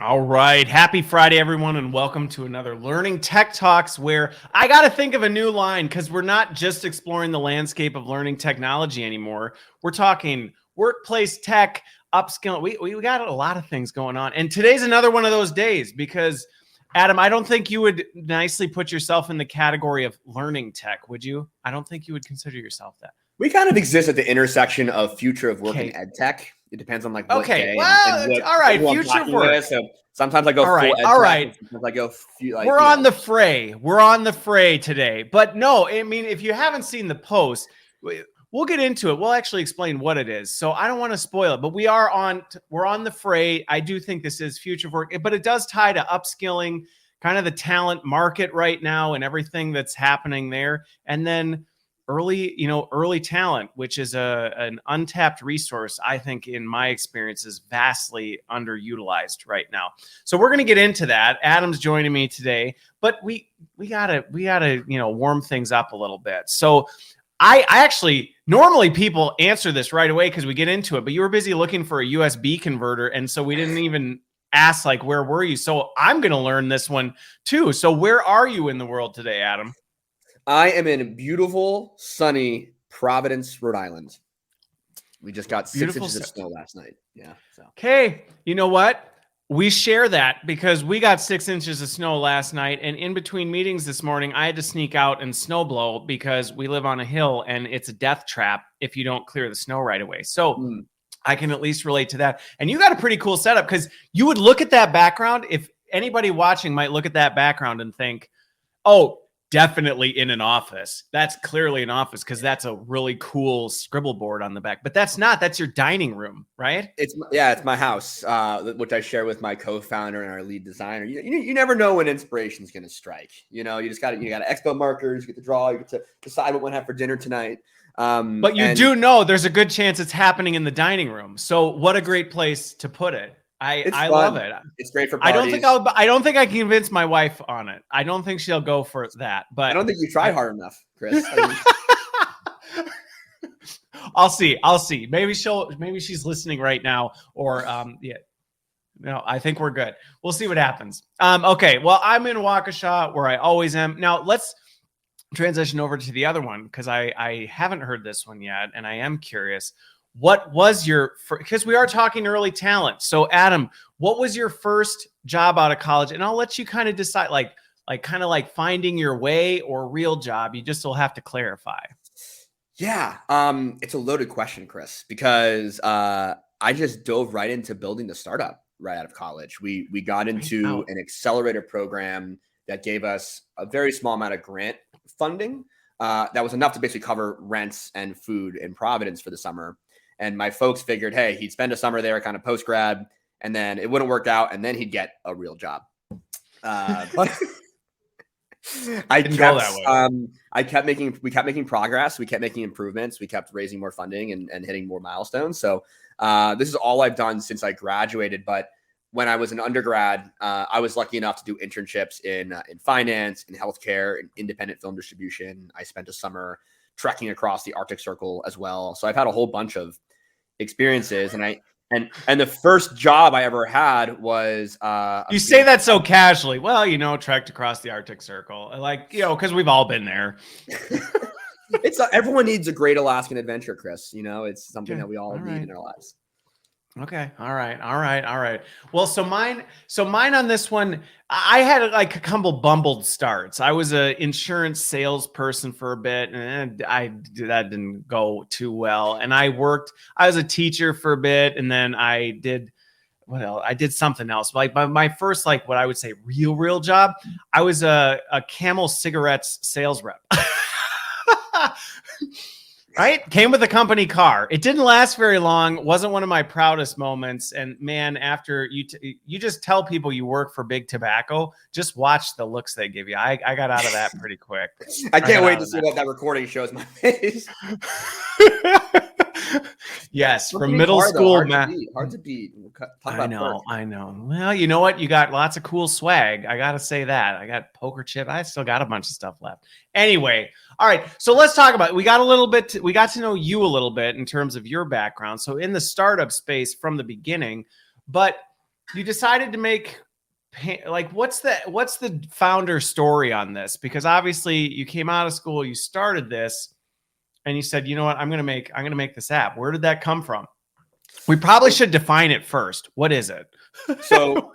All right. Happy Friday, everyone, and welcome to another Learning Tech Talks, where I got to think of a new line because we're not just exploring the landscape of learning technology anymore. We're talking workplace tech, upskilling. We got a lot of things going on. And today's another one of those days because, Adam, I don't think you would nicely put yourself in the category of learning tech, would you? I don't think you would consider yourself that. We kind of exist at the intersection of future of work and ed tech. It depends on like what day and what, all right, future of work. With. So sometimes I go full ed tech. Sometimes I go we're on the fray. We're on the fray today. But no, I mean, if you haven't seen the post, we'll get into it. We'll actually explain what it is. So I don't want to spoil it, but we're on the fray. I do think this is future of work, but it does tie to upskilling, kind of the talent market right now and everything that's happening there. And then early talent, which is an untapped resource, I think, in my experience, is vastly underutilized right now. So we're going to get into that. Adam's joining me today, but we gotta warm things up a little bit. So I actually, normally people answer this right away because we get into it, but you were busy looking for a USB converter, and so we didn't even ask like, where were you? So I'm going to learn this one too. So where are you in the world today, Adam? I am in beautiful, sunny Providence, Rhode Island. We just got 6 inches of snow last night. Yeah. So. Okay. You know what? We share that because we got 6 inches of snow last night. And in between meetings this morning, I had to sneak out and snow blow because we live on a hill and it's a death trap if you don't clear the snow right away. So I can at least relate to that. And you got a pretty cool setup because you would look at that background. If anybody watching might look at that background and think, oh, definitely in an office. That's clearly an office because that's a really cool scribble board on the back. But that's not. That's your dining room, right? It's my house, which I share with my co-founder and our lead designer. You never know when inspiration's going to strike. You got expo markers. You get to draw. You get to decide what we'll have for dinner tonight. But you do know there's a good chance it's happening in the dining room. So what a great place to put it. I love it. It's great for parties. I don't think I can convince my wife on it. I don't think she'll go for that. But I don't think you try hard enough, Chris. I'll see. Maybe she's listening right now. Or yeah. No, I think we're good. We'll see what happens. Okay. Well, I'm in Waukesha where I always am. Now let's transition over to the other one because I haven't heard this one yet, and I am curious. What was because we are talking early talent. So Adam, what was your first job out of college? And I'll let you kind of decide like finding your way or real job. You just will have to clarify. Yeah. It's a loaded question, Chris, because I just dove right into building the startup right out of college. We got into an accelerator program that gave us a very small amount of grant funding. That was enough to basically cover rents and food in Providence for the summer. And my folks figured, hey, he'd spend a summer there kind of post-grad, and then it wouldn't work out, and then he'd get a real job. But we kept making progress. We kept making improvements. We kept raising more funding and hitting more milestones. So this is all I've done since I graduated. But when I was an undergrad, I was lucky enough to do internships in finance, in healthcare, in independent film distribution. I spent a summer trekking across the Arctic Circle as well. So I've had a whole bunch of experiences, and the first job I ever had was you say that so casually. Well, trekked across the Arctic Circle, because we've all been there. It's everyone needs a great Alaskan adventure, Chris. It's something that we all need in our lives. Okay. All right. Well, so mine on this one, I had like a couple bumbled starts. I was an insurance salesperson for a bit, and that didn't go too well. And I was a teacher for a bit, and then I did something else. Like my first, like what I would say real job, I was a Camel cigarettes sales rep. Right? Came with a company car. It didn't last very long. Wasn't one of my proudest moments. And man, after you just tell people you work for Big Tobacco, just watch the looks they give you. I got out of that pretty quick. I can't wait to see what that recording shows my face. Yes, from middle school. Hard to beat. I know. Well, you know what? You got lots of cool swag. I got to say that. I got poker chip. I still got a bunch of stuff left. Anyway, all right. So let's talk about it. We got to know you a little bit in terms of your background. So in the startup space from the beginning, but you decided to make like what's the founder story on this? Because obviously you came out of school, you started this, and you said, you know what, I'm gonna make this app. Where did that come from? We probably should define it first. What is it? So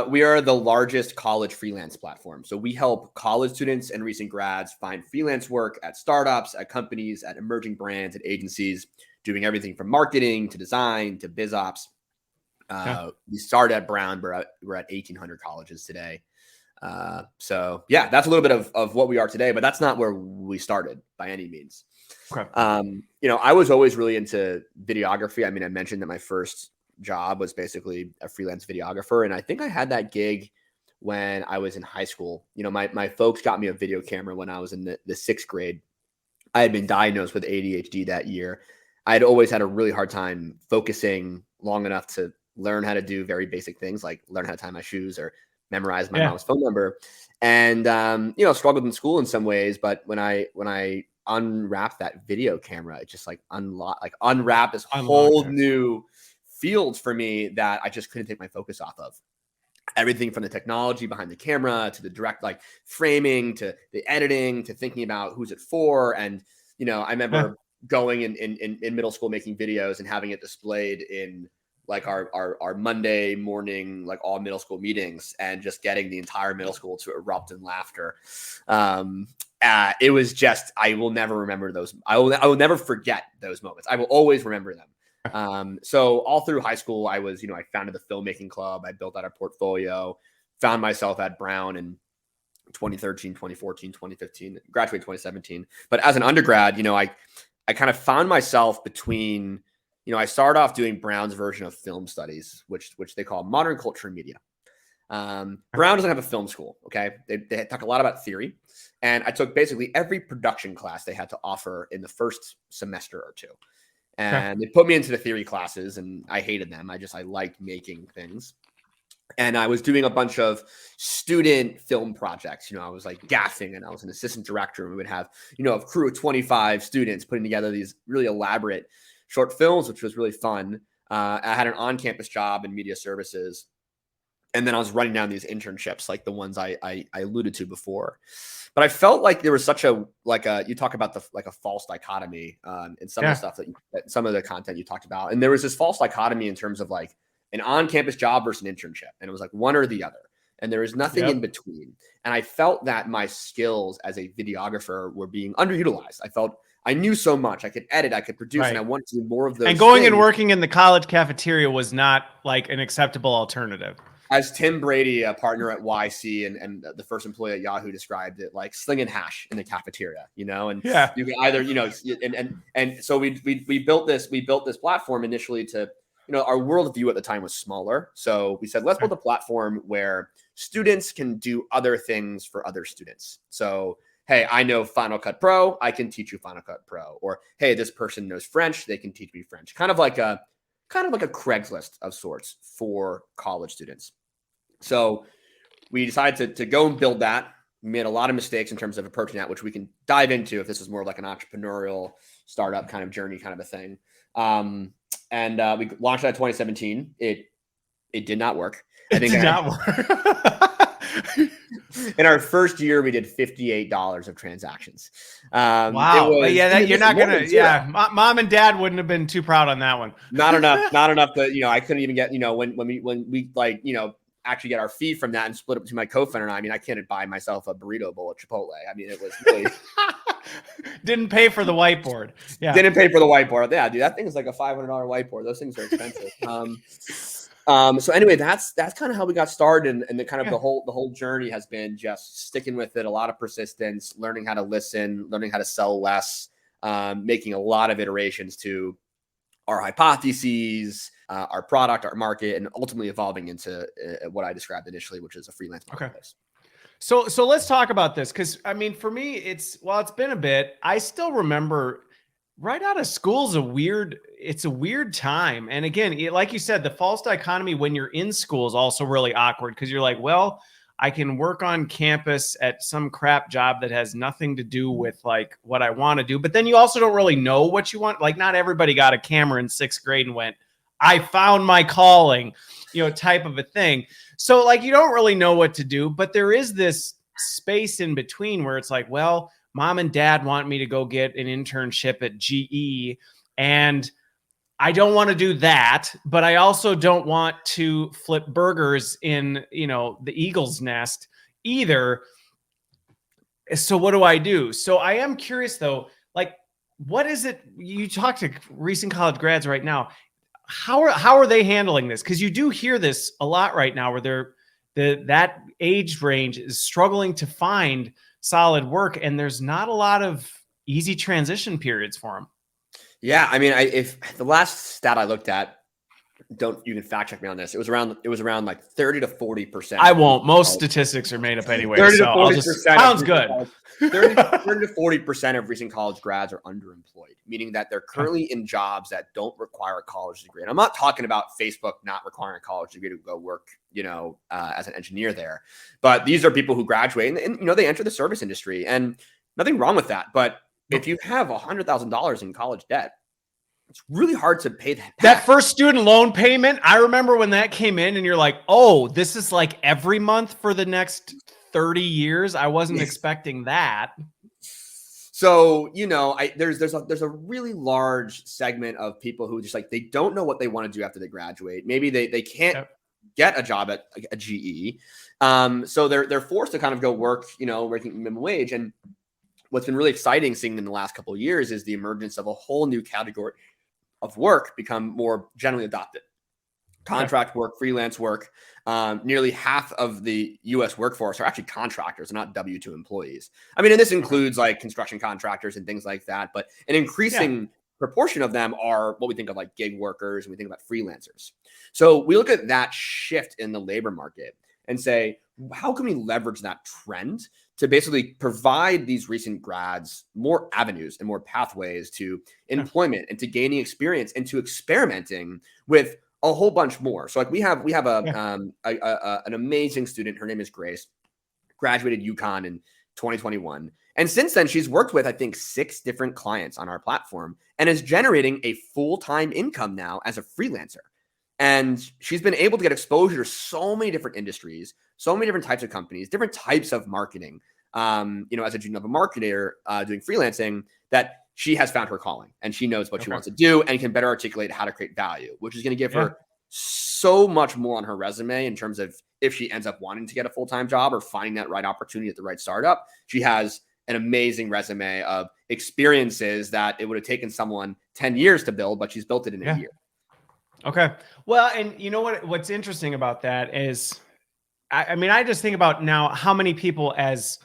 we are the largest college freelance platform. So we help college students and recent grads find freelance work at startups, at companies, at emerging brands, at agencies, doing everything from marketing to design to biz ops. We started at Brown. We're at 1,800 colleges today. So yeah, that's a little bit of what we are today, but that's not where we started by any means. Okay. I was always really into videography. I mean, I mentioned that my first job was basically a freelance videographer, and I think I had that gig when I was in high school. My folks got me a video camera when I was in the 6th grade. I had been diagnosed with ADHD that year. I had always had a really hard time focusing long enough to learn how to do very basic things like learn how to tie my shoes or memorize my mom's phone number, and struggled in school in some ways. But when I unwrapped that video camera, it just unwrapped this whole new field for me that I just couldn't take my focus off of. Everything from the technology behind the camera to the direct framing to the editing to thinking about who's it for. And I remember going in middle school making videos and having it displayed in our Monday morning, all middle school meetings, and just getting the entire middle school to erupt in laughter. It was just, I will never remember those. I will never forget those moments. I will always remember them. So all through high school, I founded the filmmaking club. I built out a portfolio, found myself at Brown in 2013, 2014, 2015, graduated 2017. But as an undergrad, I kind of found myself between, I started off doing Brown's version of film studies, which they call modern culture and media. Brown doesn't have a film school. Okay. They talk a lot about theory. And I took basically every production class they had to offer in the first semester or two. And they put me into the theory classes, and I hated them. I liked making things. And I was doing a bunch of student film projects. I was gaffing, and I was an assistant director. And we would have, a crew of 25 students putting together these really elaborate short films, which was really fun. I had an on-campus job in media services. And then I was running down these internships, like the ones I alluded to before. But I felt like there was such you talk about a false dichotomy in some of the stuff that some of the content you talked about. And there was this false dichotomy in terms of an on-campus job versus an internship. And it was one or the other. And there was nothing in between. And I felt that my skills as a videographer were being underutilized. I felt I knew so much. I could edit, I could produce, and I wanted to do more of those. And going and working in the college cafeteria was not an acceptable alternative. As Tim Brady, a partner at YC and the first employee at Yahoo, described it, slinging hash in the cafeteria, and you can either, and so we built this platform initially to, our worldview at the time was smaller. So we said, let's build a platform where students can do other things for other students. So, hey, I know Final Cut Pro, I can teach you Final Cut Pro. Or, hey, this person knows French, they can teach me French. Kind of like a Craigslist of sorts for college students. So we decided to go and build that. We made a lot of mistakes in terms of approaching that, which we can dive into if this is more of an entrepreneurial startup kind of journey kind of a thing. And we launched that in 2017. It did not work. It did not work. In our first year, we did $58 of transactions. Wow. You're not going to, mom and dad wouldn't have been too proud on that one. Not enough that, I couldn't even get, when we actually get our fee from that and split it between my co-founder and I. I mean, I can't buy myself a burrito bowl at Chipotle. I mean, it was really didn't pay for the whiteboard. Yeah. Didn't pay for the whiteboard. Yeah, dude, that thing is like a $500 whiteboard. Those things are expensive. So anyway, that's kind of how we got started. And the kind of the whole journey has been just sticking with it, a lot of persistence, learning how to listen, learning how to sell less, making a lot of iterations to our hypotheses, our product, our market, and ultimately evolving into what I described initially, which is a freelance marketplace. So let's talk about this. Cause for me, it's been a bit, I still remember right out of school it's a weird time. And again, like you said, the false dichotomy when you're in school is also really awkward because you're like, well, I can work on campus at some crap job that has nothing to do with what I want to do. But then you also don't really know what you want. Not everybody got a camera in 6th grade and went, I found my calling, type of a thing. So like, you don't really know what to do, but there is this space in between where it's like, well, mom and dad want me to go get an internship at GE, and I don't want to do that, but I also don't want to flip burgers in, the Eagle's nest either. So what do I do? So I am curious though, like, what is it? You talk to recent college grads right now. How are they handling this? Because you do hear this a lot right now, where that age range is struggling to find solid work, and there's not a lot of easy transition periods for them. Yeah, I mean, if the last stat I looked at, you can fact check me on this. It was around like 30 to 40%. I won't. Most statistics are made up anyway. 30 to so 40%. Sounds good. 30 to 40% of recent college grads are underemployed, meaning that they're currently in jobs that don't require a college degree. And I'm not talking about Facebook not requiring a college degree to go work, as an engineer there. But these are people who graduate and they enter the service industry, and nothing wrong with that. But if you have $100,000 in college debt, it's really hard to pay that back. That first student loan payment, I remember when that came in and you're like, oh, this is like every month for the next 30 years. I wasn't expecting that. So, there's a really large segment of people who just like, they don't know what they want to do after they graduate. Maybe they can't get a job at a GE. So they're forced to kind of go work, working minimum wage. And what's been really exciting seeing in the last couple of years is the emergence of a whole new category of work become more generally adopted. Contract work, freelance work. Nearly half of the U.S. workforce are actually contractors, not W-2 employees. I mean, and this includes like construction contractors and things like that, but an increasing proportion of them are what we think of like gig workers, and we think about freelancers. So we look at that shift in the labor market and say, how can we leverage that trend to basically provide these recent grads more avenues and more pathways to employment and to gaining experience and to experimenting with a whole bunch more. So like we have an amazing student. Her name is Grace, graduated UConn in 2021. And since then, she's worked with, I think, 6 different clients on our platform and is generating a full-time income now as a freelancer. And she's been able to get exposure to so many different industries, so many different types of companies, different types of marketing, as a junior level marketer doing freelancing, that she has found her calling and she knows what she wants to do and can better articulate how to create value, which is going to give her so much more on her resume in terms of if she ends up wanting to get a full-time job or finding that right opportunity at the right startup. She has an amazing resume of experiences that it would have taken someone 10 years to build, but she's built it in a year. Okay. Well, and you know what's interesting about that is, I just think about now how many people as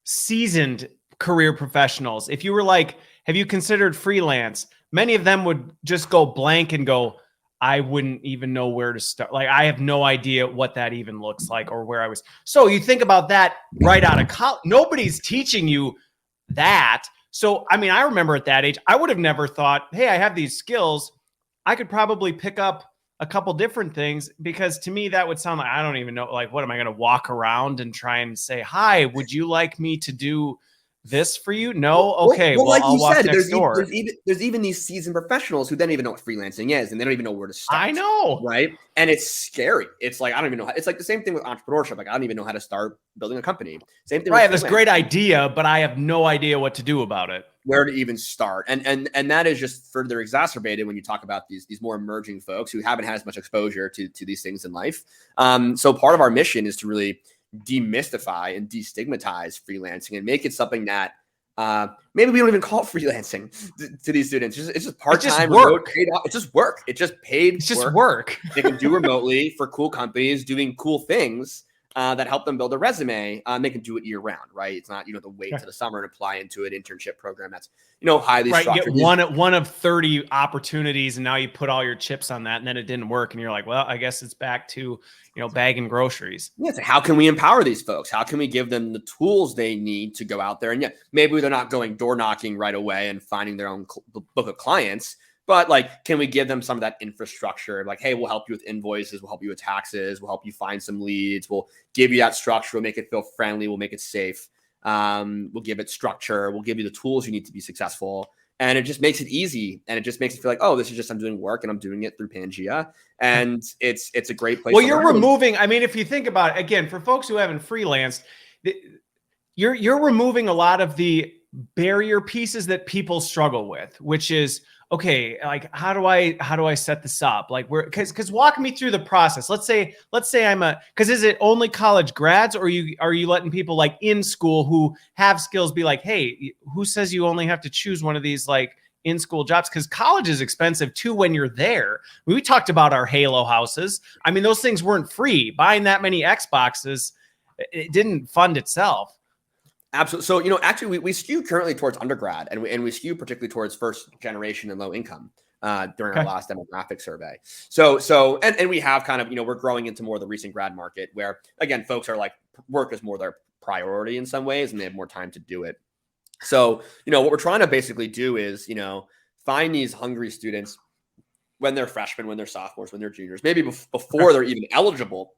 seasoned career professionals, if you were like, have you considered freelance? Many of them would just go blank and go, I wouldn't even know where to start. Like, I have no idea what that even looks like or where I was. So you think about that right out of college. Nobody's teaching you that. So, I remember at that age, I would have never thought, hey, I have these skills. I could probably pick up a couple different things, because to me, that would sound like, I don't even know, like, what am I going to walk around and try and say, hi, would you like me to do this for you? No. Okay. Well, like I'll walk said, next door. There's even these seasoned professionals who don't even know what freelancing is, and they don't even know where to start. I know. Right. And it's scary. It's like, I don't even know. It's like the same thing with entrepreneurship. Like, I don't even know how to start building a company. Same thing. Right. I have this great idea, but I have no idea what to do about it. Where to even start. And that is just further exacerbated when you talk about these more emerging folks who haven't had as much exposure to these things in life. So part of our mission is to really demystify and destigmatize freelancing and make it something that maybe we don't even call it freelancing to these students. It's just part-time work. It's just work. It's just paid. It's just work. They can do remotely for cool companies doing cool things that help them build a resume. They can do it year round, right? It's not, the wait to the summer and apply into an internship program that's, highly structured. You get one of 30 opportunities, and now you put all your chips on that, and then it didn't work. And you're like, well, I guess it's back to, bagging groceries. Yeah. So how can we empower these folks? How can we give them the tools they need to go out there? And maybe they're not going door knocking right away and finding their own book of clients. But like, can we give them some of that infrastructure? Like, hey, we'll help you with invoices. We'll help you with taxes. We'll help you find some leads. We'll give you that structure. We'll make it feel friendly. We'll make it safe. We'll give it structure. We'll give you the tools you need to be successful. And it just makes it easy. And it just makes it feel like, oh, this is just, I'm doing work and I'm doing it through Pangea. And it's a great place. Well, you're removing, I mean, if you think about it, again, for folks who haven't freelanced, you're removing a lot of the barrier pieces that people struggle with, which is, okay, like, how do I set this up? Like, because walk me through the process. Let's say because is it only college grads, or are you letting people like in school who have skills be like, hey, who says you only have to choose one of these like in-school jobs? Because college is expensive too when you're there. We talked about our Halo houses. I mean, those things weren't free. Buying that many Xboxes, it didn't fund itself. Absolutely. So, actually we skew currently towards undergrad, and we skew particularly towards first generation and low income during our last demographic survey. So we have kind of, we're growing into more of the recent grad market where, again, folks are like, work is more their priority in some ways and they have more time to do it. So, what we're trying to basically do is, find these hungry students when they're freshmen, when they're sophomores, when they're juniors, maybe before they're even eligible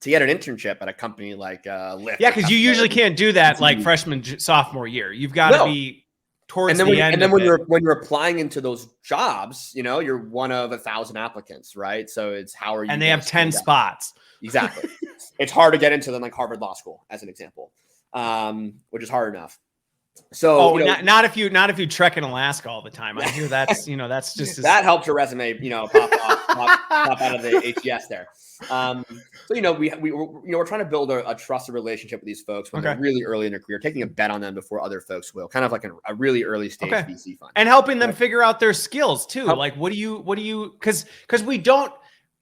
to get an internship at a company like Lyft. Yeah, because you usually can't do that like freshman, sophomore year. You've got to be towards the end. And then when you're applying into those jobs, you're one of 1,000 applicants, right? So it's how are you? And they have 10 spots. Exactly. It's hard to get into them, like Harvard Law School, as an example, which is hard enough. So not if you trek in Alaska all the time. I hear that's that's just that helps your resume pop out of the ATS there. So we're trying to build a trusted relationship with these folks when they're really early in their career, taking a bet on them before other folks will, kind of like a really early stage VC fund, and helping them figure out their skills too. Like what do you because we don't.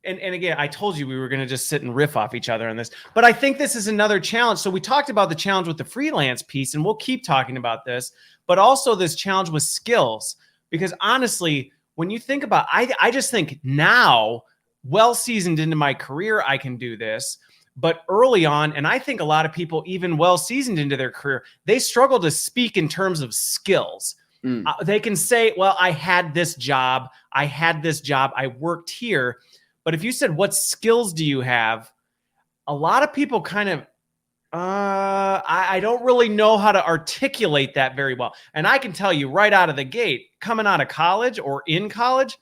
And again, I told you we were going to just sit and riff off each other on this, but I think this is another challenge. So we talked about the challenge with the freelance piece, and we'll keep talking about this, but also this challenge with skills, because honestly, when you think about, I just think now, well seasoned into my career, I can do this, but early on, and I think a lot of people, even well seasoned into their career, they struggle to speak in terms of skills. They can say, well, I had this job, I worked here. But if you said, what skills do you have? A lot of people kind of, I don't really know how to articulate that very well. And I can tell you right out of the gate, coming out of college or in college,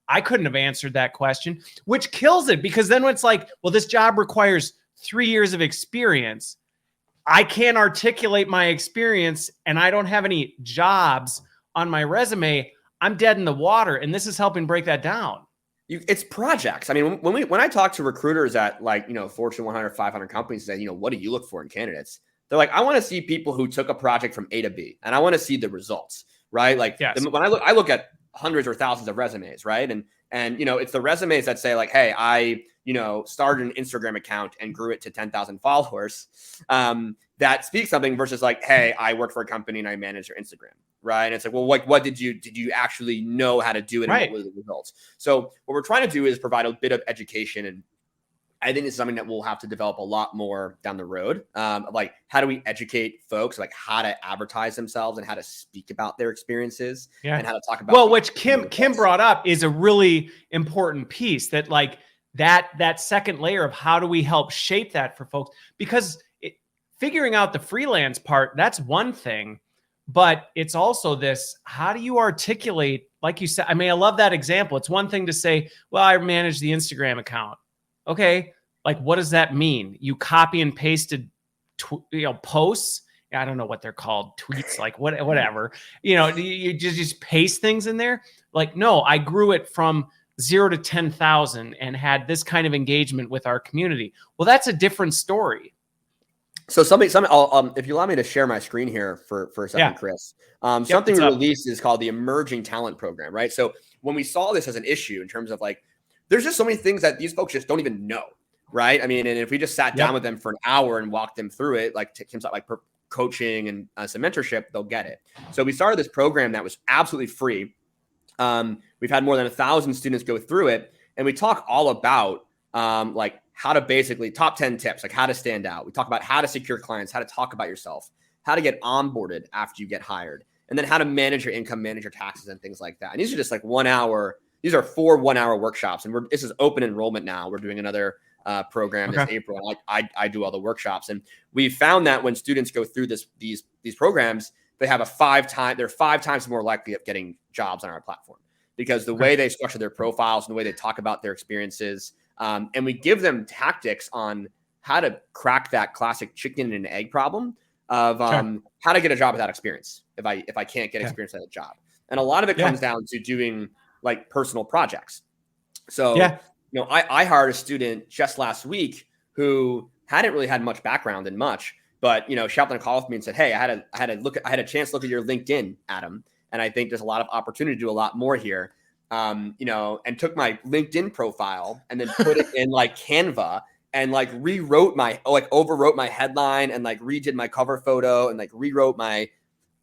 I couldn't have answered that question, which kills it, because then it's like, well, this job requires 3 years of experience. I can't articulate my experience and I don't have any jobs on my resume. I'm dead in the water. And this is helping break that down. It's projects. I mean, when I talk to recruiters at Fortune 100, 500 companies, say, what do you look for in candidates? They're like, I want to see people who took a project from A to B, and I want to see the results, right? Like when I look at hundreds or thousands of resumes, right? And it's the resumes that say like, hey, I started an Instagram account and grew it to 10,000 followers. That speaks something versus like, hey, I worked for a company and I managed their Instagram. Right. And it's like, well, what did you actually know how to do it? And what were the results? So what we're trying to do is provide a bit of education. And I think it's something that we'll have to develop a lot more down the road. Like, how do we educate folks, like how to advertise themselves and how to speak about their experiences and how to talk about. Well, which Kim brought up is a really important piece, that like that second layer of how do we help shape that for folks, because figuring out the freelance part, that's one thing. But it's also this, how do you articulate, like you said, I mean, I love that example. It's one thing to say, well, I manage the Instagram account. Okay. Like, what does that mean? You copy and pasted, posts. I don't know what they're called. Tweets, like whatever, you just paste things in there. Like, no, I grew it from 0 to 10,000 and had this kind of engagement with our community. Well, that's a different story. So if you allow me to share my screen here for a second, Chris, something we released is called the Emerging Talent Program, right? So when we saw this as an issue in terms of like, there's just so many things that these folks just don't even know, right? I mean, and if we just sat down with them for an hour and walked them through it, like Kim's like coaching and some mentorship, they'll get it. So we started this program that was absolutely free. We've had more than 1,000 students go through it, and we talk all about like how to basically top 10 tips, like how to stand out. We talk about how to secure clients, how to talk about yourself, how to get onboarded after you get hired, and then how to manage your income, manage your taxes, and things like that. And these are just like 1 hour. These are 4 1-hour workshops, and this is open enrollment now. We're doing another program this April. I do all the workshops, and we found that when students go through these programs, they're 5 times more likely of getting jobs on our platform, because the way they structure their profiles and the way they talk about their experiences, and we give them tactics on how to crack that classic chicken and egg problem of how to get a job without experience if I can't get experience at a job. And a lot of it comes down to doing like personal projects. So, I hired a student just last week who hadn't really had much background in much, but, she hopped on a call with me and said, "Hey, I had a chance to look at your LinkedIn, Adam. And I think there's a lot of opportunity to do a lot more here." And took my LinkedIn profile and then put it in like Canva and like overwrote my headline and like redid my cover photo and like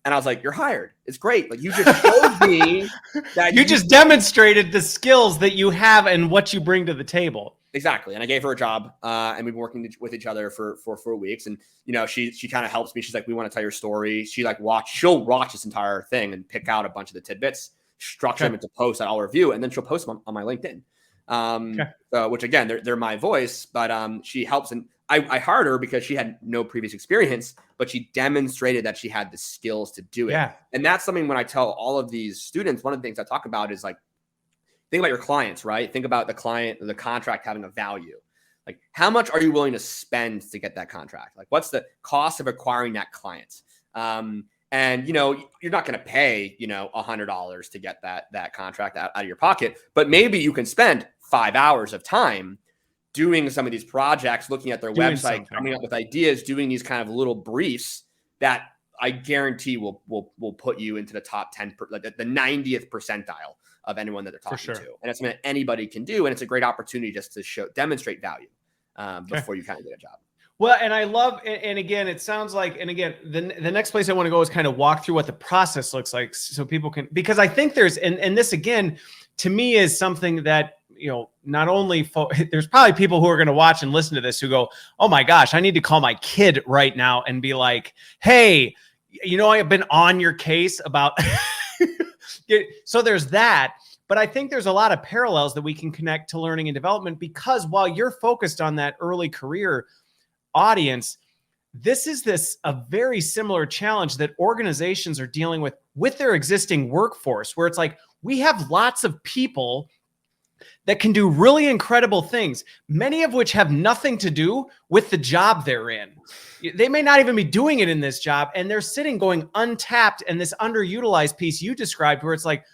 and I was like, "You're hired. It's great. Like, you just showed me that you just demonstrated the skills that you have and what you bring to the table." Exactly. And I gave her a job, and we've been working with each other for 4 weeks. And, she kind of helps me. She's like, "We want to tell your story." She'll watch this entire thing and pick out a bunch of the tidbits, structure them into posts that I'll review, and then she'll post them on my LinkedIn. Which again, they're my voice, but she helps. And I hired her because she had no previous experience, but she demonstrated that she had the skills to do it. Yeah. And that's something when I tell all of these students, one of the things I talk about is like, think about your clients, right? Think about the client, the contract having a value. Like, how much are you willing to spend to get that contract? Like, what's the cost of acquiring that client? And, you're not going to pay, $100 to get that contract out of your pocket, but maybe you can spend 5 hours of time doing some of these projects, looking at their website, coming up with ideas, doing these kind of little briefs that I guarantee will put you into the top 10, like the 90th percentile of anyone that they're talking to. And it's something that anybody can do. And it's a great opportunity just to demonstrate value before you kind of get a job. Well, and I love, and again, it sounds like, and again, the next place I want to go is kind of walk through what the process looks like so people can, because I think there's, and this again, to me is something that, not only there's probably people who are going to watch and listen to this who go, "Oh my gosh, I need to call my kid right now and be like, hey, I've been on your case about," so there's that. But I think there's a lot of parallels that we can connect to learning and development, because while you're focused on that early career audience, this is a very similar challenge that organizations are dealing with their existing workforce, where it's like, we have lots of people that can do really incredible things, many of which have nothing to do with the job they're in. They may not even be doing it in this job, and they're sitting going untapped. And this underutilized piece you described, where it's like,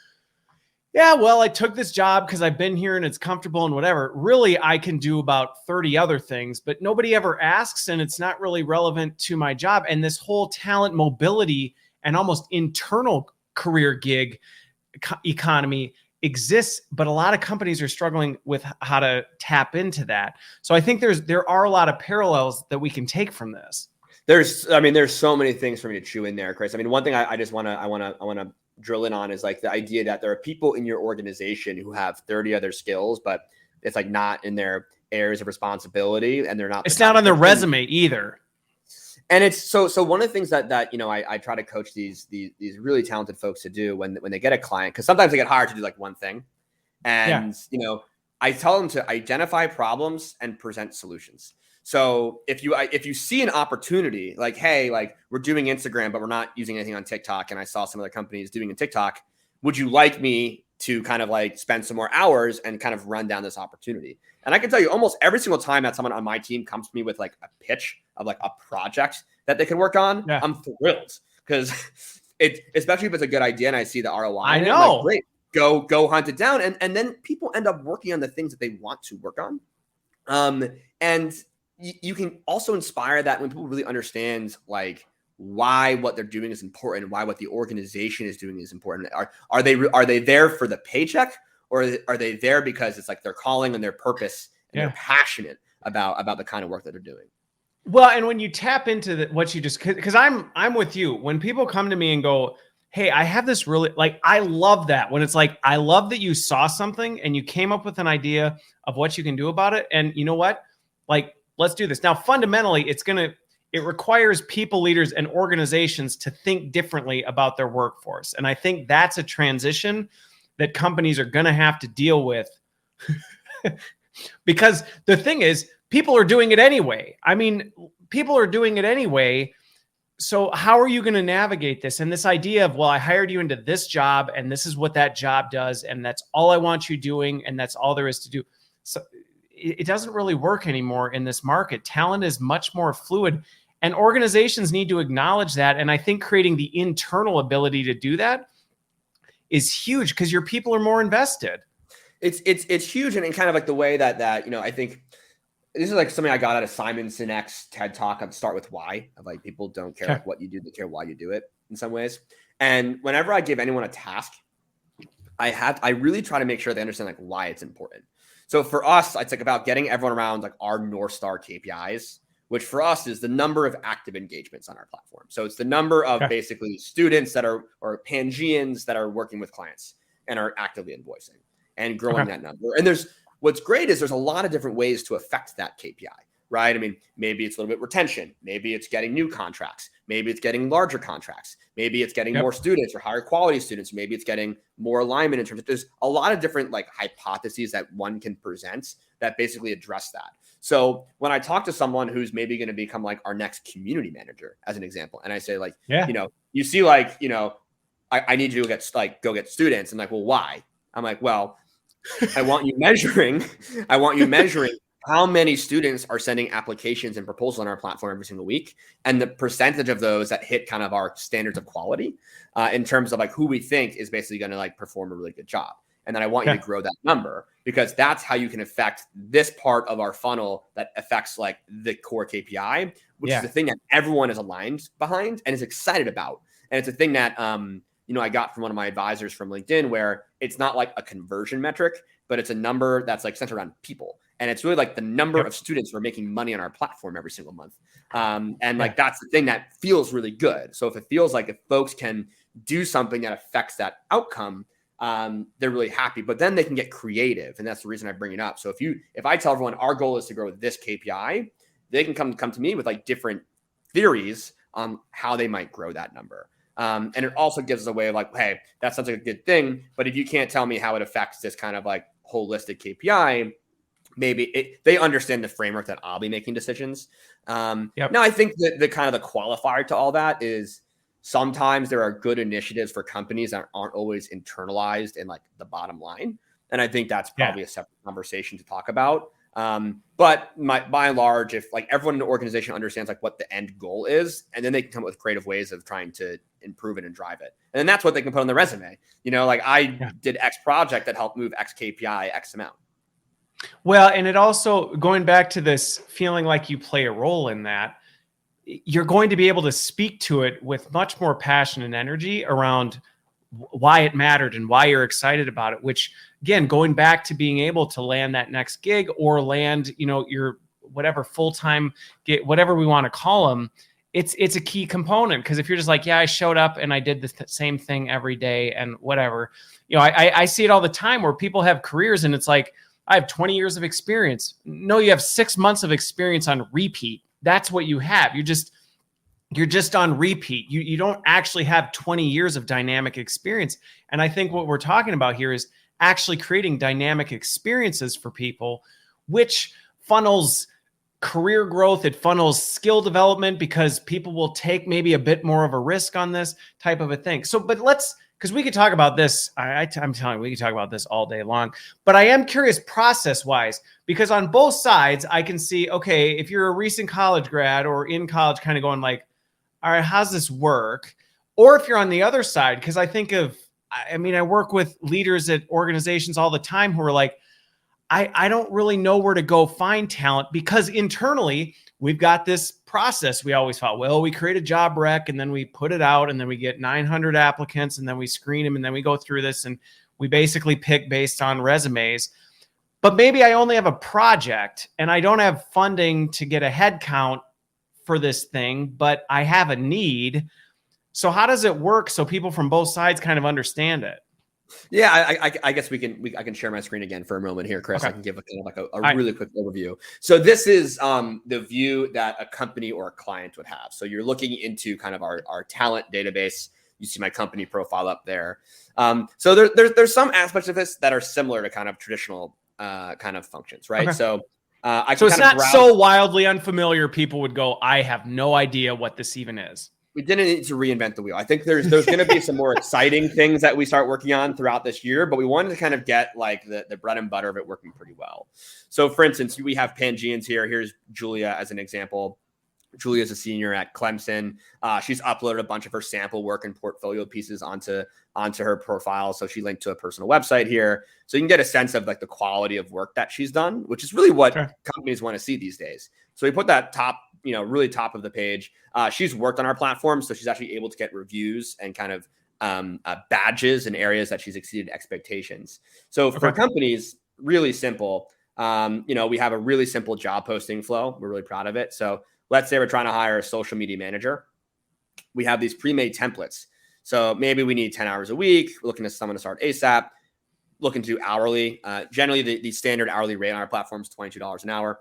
yeah, well, I took this job because I've been here and it's comfortable and whatever. Really, I can do about 30 other things, but nobody ever asks, and it's not really relevant to my job. And this whole talent mobility and almost internal career gig economy exists, but a lot of companies are struggling with how to tap into that. So I think there are a lot of parallels that we can take from this. There's so many things for me to chew in there, Chris. I mean, one thing I want to drill in on is like the idea that there are people in your organization who have 30 other skills, but it's like not in their areas of responsibility, and it's not on their resume either. And it's so one of the things that I try to coach these really talented folks to do when they get a client, because sometimes they get hired to do like one thing, and I tell them to identify problems and present solutions. So if you see an opportunity, like, hey, like, we're doing Instagram, but we're not using anything on TikTok, and I saw some other companies doing a TikTok, would you like me to kind of like spend some more hours and kind of run down this opportunity? And I can tell you, almost every single time that someone on my team comes to me with like a pitch of like a project that they can work on, I'm thrilled, because especially if it's a good idea and I see the ROI. I know. I'm like, great, go hunt it down. And then people end up working on the things that they want to work on. And you can also inspire that when people really understand like why what they're doing is important and why what the organization is doing is important. Are they there for the paycheck, or are they there because it's like their calling and their purpose and they're passionate about the kind of work that they're doing? Well, and when you tap into what you just, because I'm with you. When people come to me and go, "Hey, I have this really," like, I love that. When it's like, I love that you saw something and you came up with an idea of what you can do about it. And you know what? Like, let's do this. Now, fundamentally, it requires people, leaders, and organizations to think differently about their workforce. And I think that's a transition that companies are going to have to deal with. Because the thing is, people are doing it anyway. I mean, people are doing it anyway. So how are you going to navigate this? And this idea of, well, I hired you into this job and this is what that job does. And that's all I want you doing. And that's all there is to do. So it doesn't really work anymore in this market. Talent is much more fluid and organizations need to acknowledge that. And I think creating the internal ability to do that is huge because your people are more invested. It's huge. And in kind of like the way that, I think this is like something I got out of Simon Sinek's TED Talk of Start With Why, of like people don't care like what you do, they care why you do it in some ways. And whenever I give anyone a task, I really try to make sure they understand like why it's important. So for us, it's like about getting everyone around like our North Star KPIs, which for us is the number of active engagements on our platform. So it's the number of basically students that are, or Pangeans that are working with clients and are actively invoicing and growing that number. And what's great is there's a lot of different ways to affect that KPI, right? I mean, maybe it's a little bit retention. Maybe it's getting new contracts. Maybe it's getting larger contracts. Maybe it's getting more students or higher quality students. Maybe it's getting more alignment in terms of, there's a lot of different like hypotheses that one can present that basically address that. So when I talk to someone who's maybe going to become like our next community manager, as an example, and I say like, you see like, I need you to go get students. And like, well, why? I'm like, well, I want you measuring how many students are sending applications and proposals on our platform every single week, and the percentage of those that hit kind of our standards of quality in terms of like who we think is basically going to like perform a really good job. And then I want you to grow that number, because that's how you can affect this part of our funnel that affects like the core KPI, which is the thing that everyone is aligned behind and is excited about. And it's a thing that, I got from one of my advisors from LinkedIn, where it's not like a conversion metric, but it's a number that's like centered around people. And it's really like the number of students who are making money on our platform every single month. And like, that's the thing that feels really good. So if it feels like if folks can do something that affects that outcome, they're really happy, but then they can get creative. And that's the reason I bring it up. So if I tell everyone our goal is to grow this KPI, they can come to me with like different theories on how they might grow that number. And it also gives us a way of like, hey, that sounds like a good thing, but if you can't tell me how it affects this kind of like holistic KPI, maybe they understand the framework that I'll be making decisions. Now, I think that the kind of the qualifier to all that is sometimes there are good initiatives for companies that aren't always internalized in like the bottom line. And I think that's probably a separate conversation to talk about. But by and large, if like everyone in the organization understands like what the end goal is, and then they can come up with creative ways of trying to improve it and drive it. And then that's what they can put on their resume. Like I did X project that helped move X KPI, X amount. Well, and it also, going back to this feeling like you play a role in that, you're going to be able to speak to it with much more passion and energy around why it mattered and why you're excited about it, which again, going back to being able to land that next gig or land, your whatever full-time gig, whatever we want to call them, it's a key component. Because if you're just like, I showed up and I did the same thing every day and whatever, I see it all the time where people have careers and it's like, I have 20 years of experience. No, you have 6 months of experience on repeat. That's what you have. You're just on repeat. You don't actually have 20 years of dynamic experience. And I think what we're talking about here is actually creating dynamic experiences for people, which funnels career growth. It funnels skill development because people will take maybe a bit more of a risk on this type of a thing. So, but because we could talk about this. I'm telling you, we could talk about this all day long. But I am curious process-wise, because on both sides, I can see, okay, if you're a recent college grad or in college kind of going like, all right, how's this work? Or if you're on the other side, because I work with leaders at organizations all the time who are like, I don't really know where to go find talent, because internally we've got this process. We always thought, well, we create a job rec and then we put it out and then we get 900 applicants and then we screen them and then we go through this and we basically pick based on resumes. But maybe I only have a project and I don't have funding to get a head count for this thing, but I have a need. So how does it work so people from both sides kind of understand it? Yeah, I guess I can share my screen again for a moment here, Chris. Okay. I can give a really quick overview. So this is the view that a company or a client would have. So you're looking into kind of our talent database. You see my company profile up there. So there's some aspects of this that are similar to kind of traditional kind of functions, right? Okay. So it's not so wildly unfamiliar. People would go, I have no idea what this even is. We didn't need to reinvent the wheel. I think there's going to be some more exciting things that we start working on throughout this year, but we wanted to kind of get like the bread and butter of it working pretty well. So for instance, we have Pangeans here. Here's Julia as an example. Julia's a senior at Clemson. She's uploaded a bunch of her sample work and portfolio pieces onto her profile. So she linked to a personal website here. So you can get a sense of like the quality of work that she's done, which is really what companies want to see these days. So we put that top, really top of the page. She's worked on our platform. So she's actually able to get reviews and kind of badges in areas that she's exceeded expectations. So for companies, really simple. We have a really simple job posting flow. We're really proud of it. So let's say we're trying to hire a social media manager. We have these pre-made templates. So maybe we need 10 hours a week. We're looking at someone to start ASAP, looking to do hourly. Generally, the standard hourly rate on our platform is $22 an hour.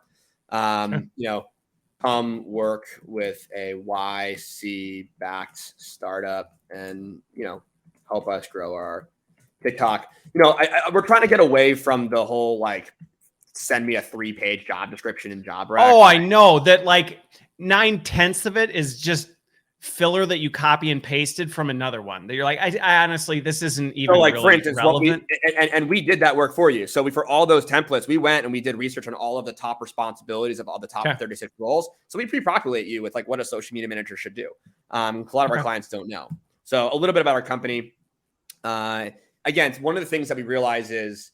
Come work with a YC-backed startup and, help us grow our TikTok. We're trying to get away from the whole, like, send me a 3-page job description and job rec. Oh, I know that like 9/10 of it is just filler that you copy and pasted from another one that you're like, I honestly, this isn't even really for instance, relevant. We did that work for you. So for all those templates, we went and we did research on all of the top responsibilities of all the top 36 roles. So we pre-populate you with like what a social media manager should do. A lot of our clients don't know. So a little bit about our company. Again, one of the things that we realize is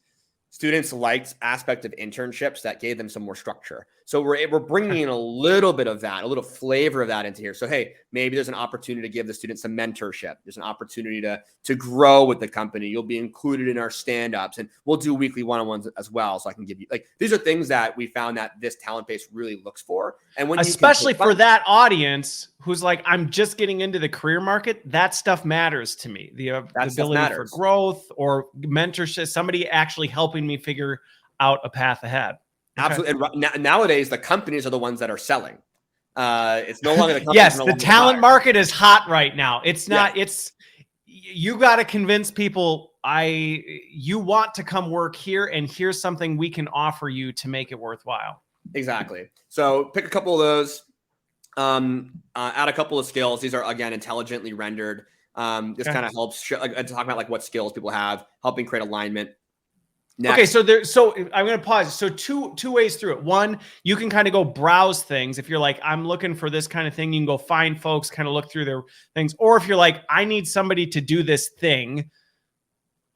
students liked aspect of internships that gave them some more structure. So we're bringing in a little bit of that, a little flavor of that into here. So, hey, maybe there's an opportunity to give the students some mentorship. There's an opportunity to grow with the company. You'll be included in our stand-ups, and we'll do weekly one-on-ones as well. So I can give you, like, these are things that we found that this talent base really looks for. And when especially for that audience who's like, I'm just getting into the career market, that stuff matters to me. The ability for growth or mentorship, somebody actually helping me figure out a path ahead. Absolutely. And nowadays, the companies are the ones that are selling. It's no longer the companies. Yes, the talent market is hot right now. It's not. It's you got to convince people. You want to come work here, and here's something we can offer you to make it worthwhile. Exactly. So pick a couple of those. Add a couple of skills. These are again intelligently rendered. This kind of helps talk about like what skills people have, helping create alignment. Next. Okay, so I'm going to pause. So two ways through it. One, you can kind of go browse things. If you're like, I'm looking for this kind of thing, you can go find folks, kind of look through their things. Or if you're like, I need somebody to do this thing,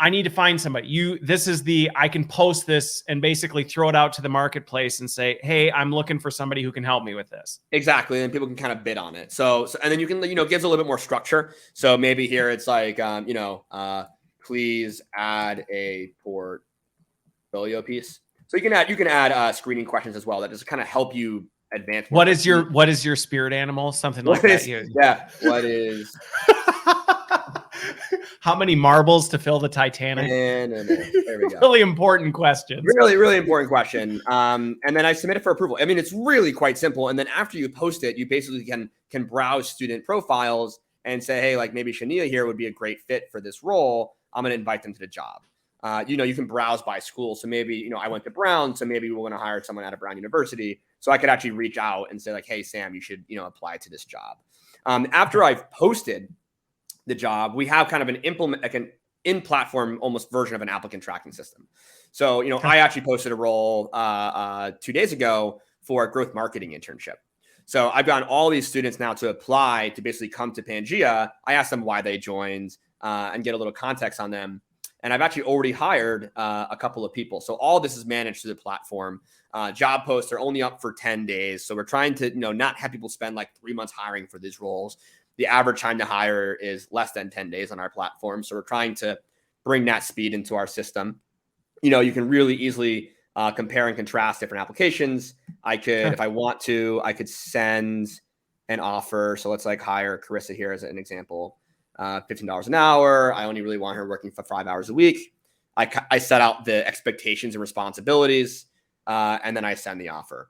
I need to find somebody. I can post this and basically throw it out to the marketplace and say, hey, I'm looking for somebody who can help me with this. Exactly. And people can kind of bid on it. So and then you can, gives a little bit more structure. So maybe here it's like, please add a portfolio piece. So you can add screening questions as well that just kind of help you advance. What is your spirit animal? Something like that. Yeah. What is how many marbles to fill the Titanic? No. There we go. Really important question. Really, really important question. And then I submit it for approval. I mean, it's really quite simple. And then after you post it, you basically can browse student profiles and say, hey, like maybe Shania here would be a great fit for this role. I'm going to invite them to the job. You can browse by school. So maybe, I went to Brown. So maybe we're going to hire someone out of Brown University. So I could actually reach out and say like, hey, Sam, you should, apply to this job. After I've posted the job, we have kind of an in-platform almost version of an applicant tracking system. So, I actually posted a role 2 days ago for a growth marketing internship. So I've gotten all these students now to apply to basically come to Pangea. I asked them why they joined and get a little context on them. And I've actually already hired a couple of people. So all this is managed through the platform. Job posts are only up for 10 days. So we're trying to, not have people spend like 3 months hiring for these roles. The average time to hire is less than 10 days on our platform. So we're trying to bring that speed into our system. You can really easily compare and contrast different applications. If I want to, I could send an offer. So let's like hire Carissa here as an example. $15 an hour. I only really want her working for 5 hours a week. I set out the expectations and responsibilities, and then I send the offer.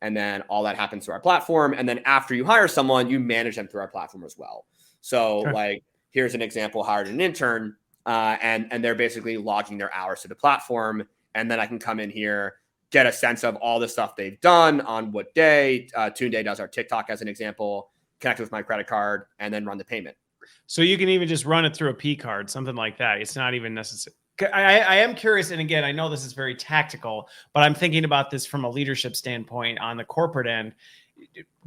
And then all that happens through our platform. And then after you hire someone, you manage them through our platform as well. So like, here's an example, hired an intern, and they're basically logging their hours to the platform. And then I can come in here, get a sense of all the stuff they've done on what day. Toon Day does our TikTok as an example. connect with my credit card, and then run the payment. So you can even just run it through a P card, something like that. It's not even necessary. I am curious, and again, I know this is very tactical, but I'm thinking about this from a leadership standpoint on the corporate end.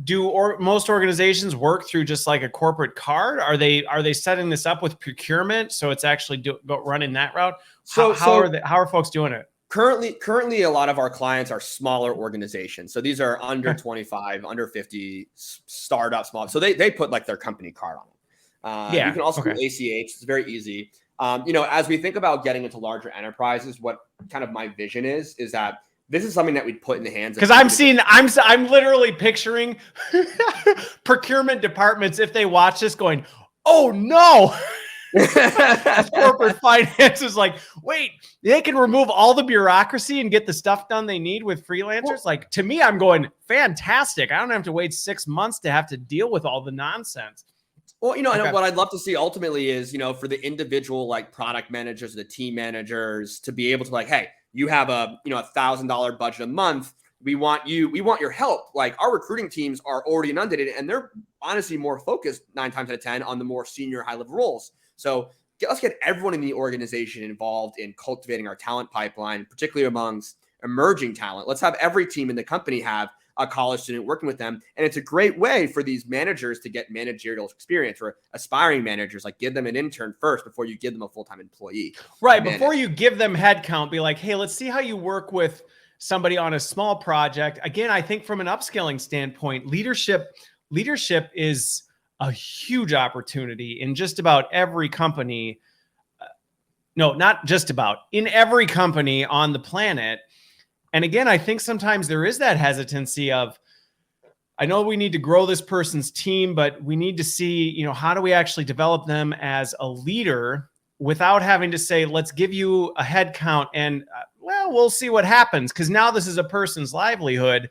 Do most organizations work through just like a corporate card? Are they setting this up with procurement so it's actually running that route? How are folks doing it? Currently, a lot of our clients are smaller organizations. So these are under 25, under 50 startup small. So they put like their company card on it. You can also do ACH. It's very easy. As we think about getting into larger enterprises, what kind of my vision is that this is something that we'd put in the hands of, because I'm literally picturing procurement departments, if they watch this, going, oh no. Corporate finance is like, wait, they can remove all the bureaucracy and get the stuff done they need with freelancers. Like, to me, I'm going, fantastic. I don't have to wait 6 months to have to deal with all the nonsense. Well, and what I'd love to see ultimately is, for the individual like product managers, the team managers to be able to like, hey, you have a $1,000 budget a month. We want your help. Like, our recruiting teams are already inundated, and they're honestly more focused 9 times out of 10 on the more senior high level roles. So let's get everyone in the organization involved in cultivating our talent pipeline, particularly amongst emerging talent. Let's have every team in the company have a college student working with them. And it's a great way for these managers to get managerial experience, or aspiring managers, like give them an intern first before you give them a full-time employee. Right. Before you give them headcount, be like, hey, let's see how you work with somebody on a small project. Again, I think from an upskilling standpoint, leadership is a huge opportunity in just about every company. No, not just about, in every company on the planet. And again, I think sometimes there is that hesitancy of, I know we need to grow this person's team, but we need to see, how do we actually develop them as a leader without having to say, let's give you a head count and, we'll see what happens. Because now this is a person's livelihood.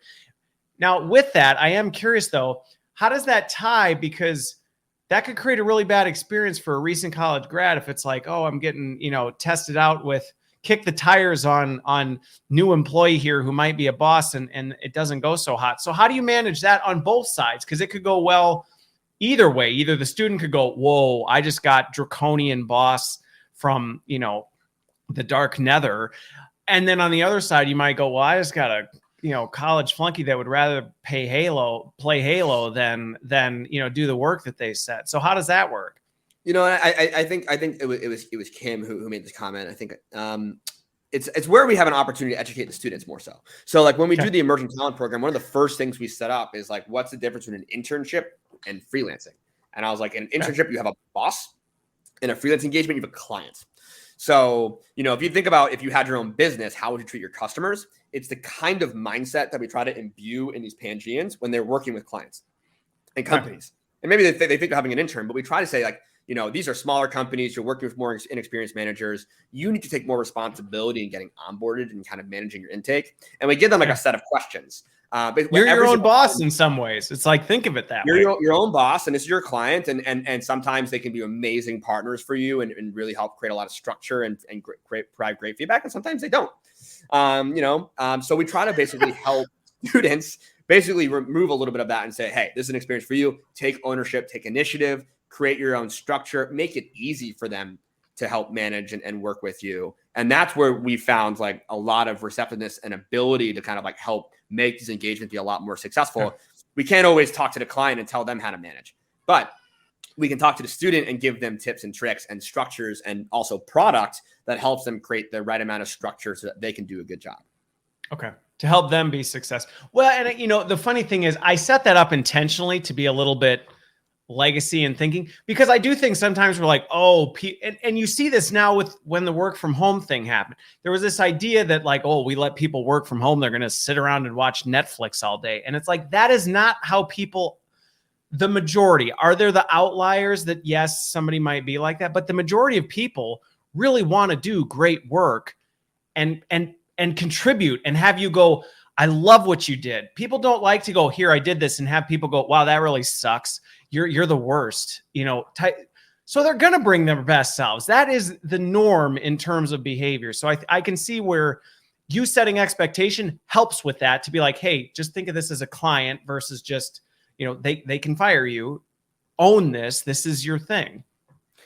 Now, with that, I am curious, though, how does that tie? Because that could create a really bad experience for a recent college grad if it's like, oh, I'm getting, tested out with, kick the tires on new employee here who might be a boss, and it doesn't go so hot. So how do you manage that on both sides? Because it could go well either way. Either the student could go, whoa, I just got draconian boss from, the dark nether. And then on the other side, you might go, well, I just got a, college flunky that would rather play Halo than do the work that they said. So how does that work? I think it was Kim who made this comment. I think it's where we have an opportunity to educate the students more so. So like when we do the emerging talent program, one of the first things we set up is like, what's the difference between an internship and freelancing? And I was like, in an internship, you have a boss. In a freelance engagement, you have a client. So, if you think about if you had your own business, how would you treat your customers? It's the kind of mindset that we try to imbue in these Pangeans when they're working with clients and companies. And maybe they think they're having an intern, but we try to say like, these are smaller companies. You're working with more inexperienced managers. You need to take more responsibility in getting onboarded and kind of managing your intake. And we give them like a set of questions. You're your own boss in some ways. It's like, think of it that way. You're your own boss, and this is your client. And sometimes they can be amazing partners for you and really help create a lot of structure and provide great feedback. And sometimes they don't. So we try to basically help students basically remove a little bit of that and say, hey, this is an experience for you. Take ownership, take initiative, create your own structure, make it easy for them to help manage and work with you. And that's where we found like a lot of receptiveness and ability to kind of like help make these engagements be a lot more successful. Yeah. We can't always talk to the client and tell them how to manage, but we can talk to the student and give them tips and tricks and structures and also product that helps them create the right amount of structure so that they can do a good job. Okay. To help them be successful. Well, and the funny thing is I set that up intentionally to be a little bit legacy and thinking, because I do think sometimes we're like, and you see this now with when the work from home thing happened. There was this idea that like, oh, we let people work from home, they're going to sit around and watch Netflix all day. And it's like, that is not how people, the majority, are there the outliers that yes, somebody might be like that, but the majority of people really want to do great work and contribute and have you go, I love what you did. People don't like to go, here, I did this, and have people go, wow, that really sucks. You're the worst, so they're going to bring their best selves. That is the norm in terms of behavior. So I can see where you setting expectation helps with that, to be like, hey, just think of this as a client versus just, they can fire you. Own this. This is your thing.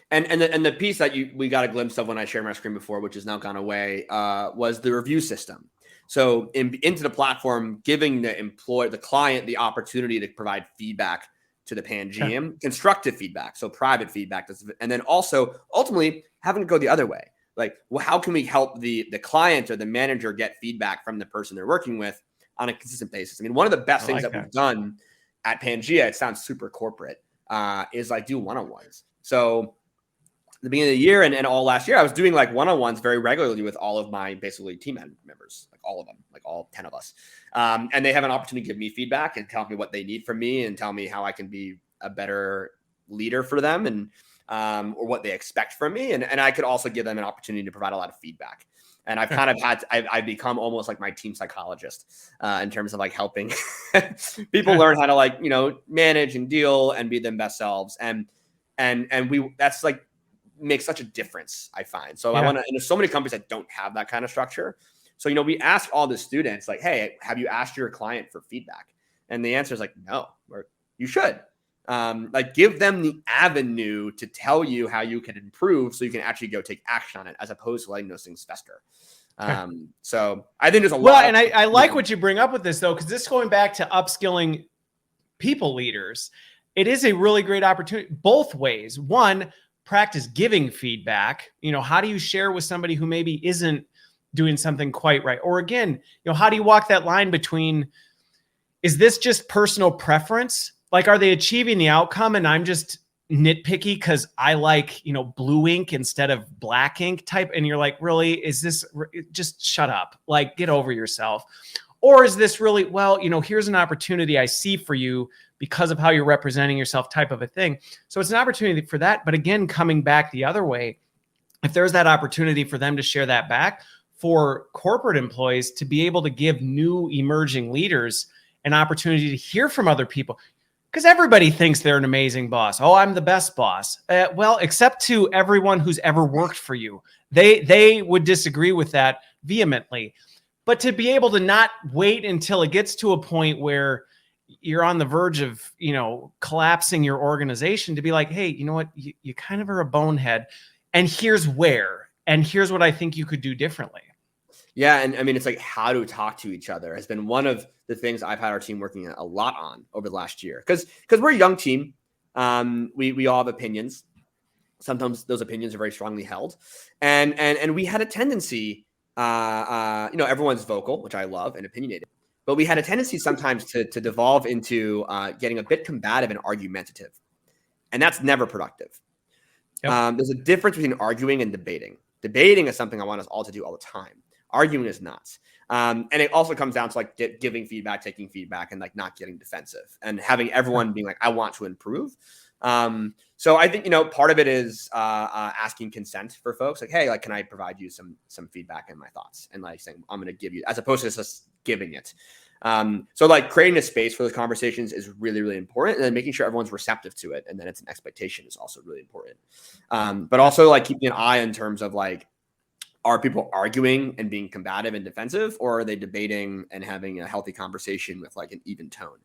And the piece that we got a glimpse of when I shared my screen before, which has now gone away, was the review system. So into the platform, giving the client the opportunity to provide feedback to the Pangea, constructive feedback, so private feedback, and then also ultimately having to go the other way. Like, well, how can we help the client or the manager get feedback from the person they're working with on a consistent basis? I mean, one of the best things that we've done at Pangea, it sounds super corporate, is like do one-on-ones. So at the beginning of the year and all last year, I was doing like one-on-ones very regularly with all of my basically team members, like all of them, like all 10 of us. And they have an opportunity to give me feedback and tell me what they need from me and tell me how I can be a better leader for them and or what they expect from me. And I could also give them an opportunity to provide a lot of feedback. And I've kind of I've become almost like my team psychologist in terms of like helping people learn how to like, manage and deal and be their best selves. And that's like, makes such a difference, I find. So and there's so many companies that don't have that kind of structure. So, we ask all the students like, hey, have you asked your client for feedback? And the answer is like, no, or you should. Like give them the avenue to tell you how you can improve so you can actually go take action on it as opposed to letting those things fester. So I think there's a lot. Well, and I like what you bring up with this though, because this is going back to upskilling people leaders. It is a really great opportunity both ways. One, practice giving feedback. How do you share with somebody who maybe isn't doing something quite right? Or again, how do you walk that line between, is this just personal preference? Like, are they achieving the outcome and I'm just nitpicky because I like, blue ink instead of black ink type? And you're like, really, is this just shut up? Like, get over yourself. Or is this really, well, here's an opportunity I see for you because of how you're representing yourself type of a thing. So it's an opportunity for that. But again, coming back the other way, if there's that opportunity for them to share that back, for corporate employees to be able to give new emerging leaders an opportunity to hear from other people. Because everybody thinks they're an amazing boss. Oh, I'm the best boss. Well, except to everyone who's ever worked for you. They would disagree with that vehemently. But to be able to not wait until it gets to a point where you're on the verge of, collapsing your organization to be like, hey, you know what? You kind of are a bonehead. And here's where. And here's what I think you could do differently. Yeah. And I mean, it's like how to talk to each other has been one of the things I've had our team working a lot on over the last year. Because we're a young team. We all have opinions. Sometimes those opinions are very strongly held. And we had a tendency, everyone's vocal, which I love, and opinionated. But we had a tendency sometimes to devolve into getting a bit combative and argumentative. And that's never productive. Yep. There's a difference between arguing and debating. Debating is something I want us all to do all the time. Arguing is not. And it also comes down to like giving feedback, taking feedback, and like not getting defensive and having everyone being like, I want to improve. So I think, part of it is asking consent for folks like, hey, like, can I provide you some feedback and my thoughts? And like saying, I'm going to give you, as opposed to just giving it. So like creating a space for those conversations is really, really important. And then making sure everyone's receptive to it. And then it's an expectation is also really important. But also like keeping an eye in terms of like, are people arguing and being combative and defensive, or are they debating and having a healthy conversation with like an even tone?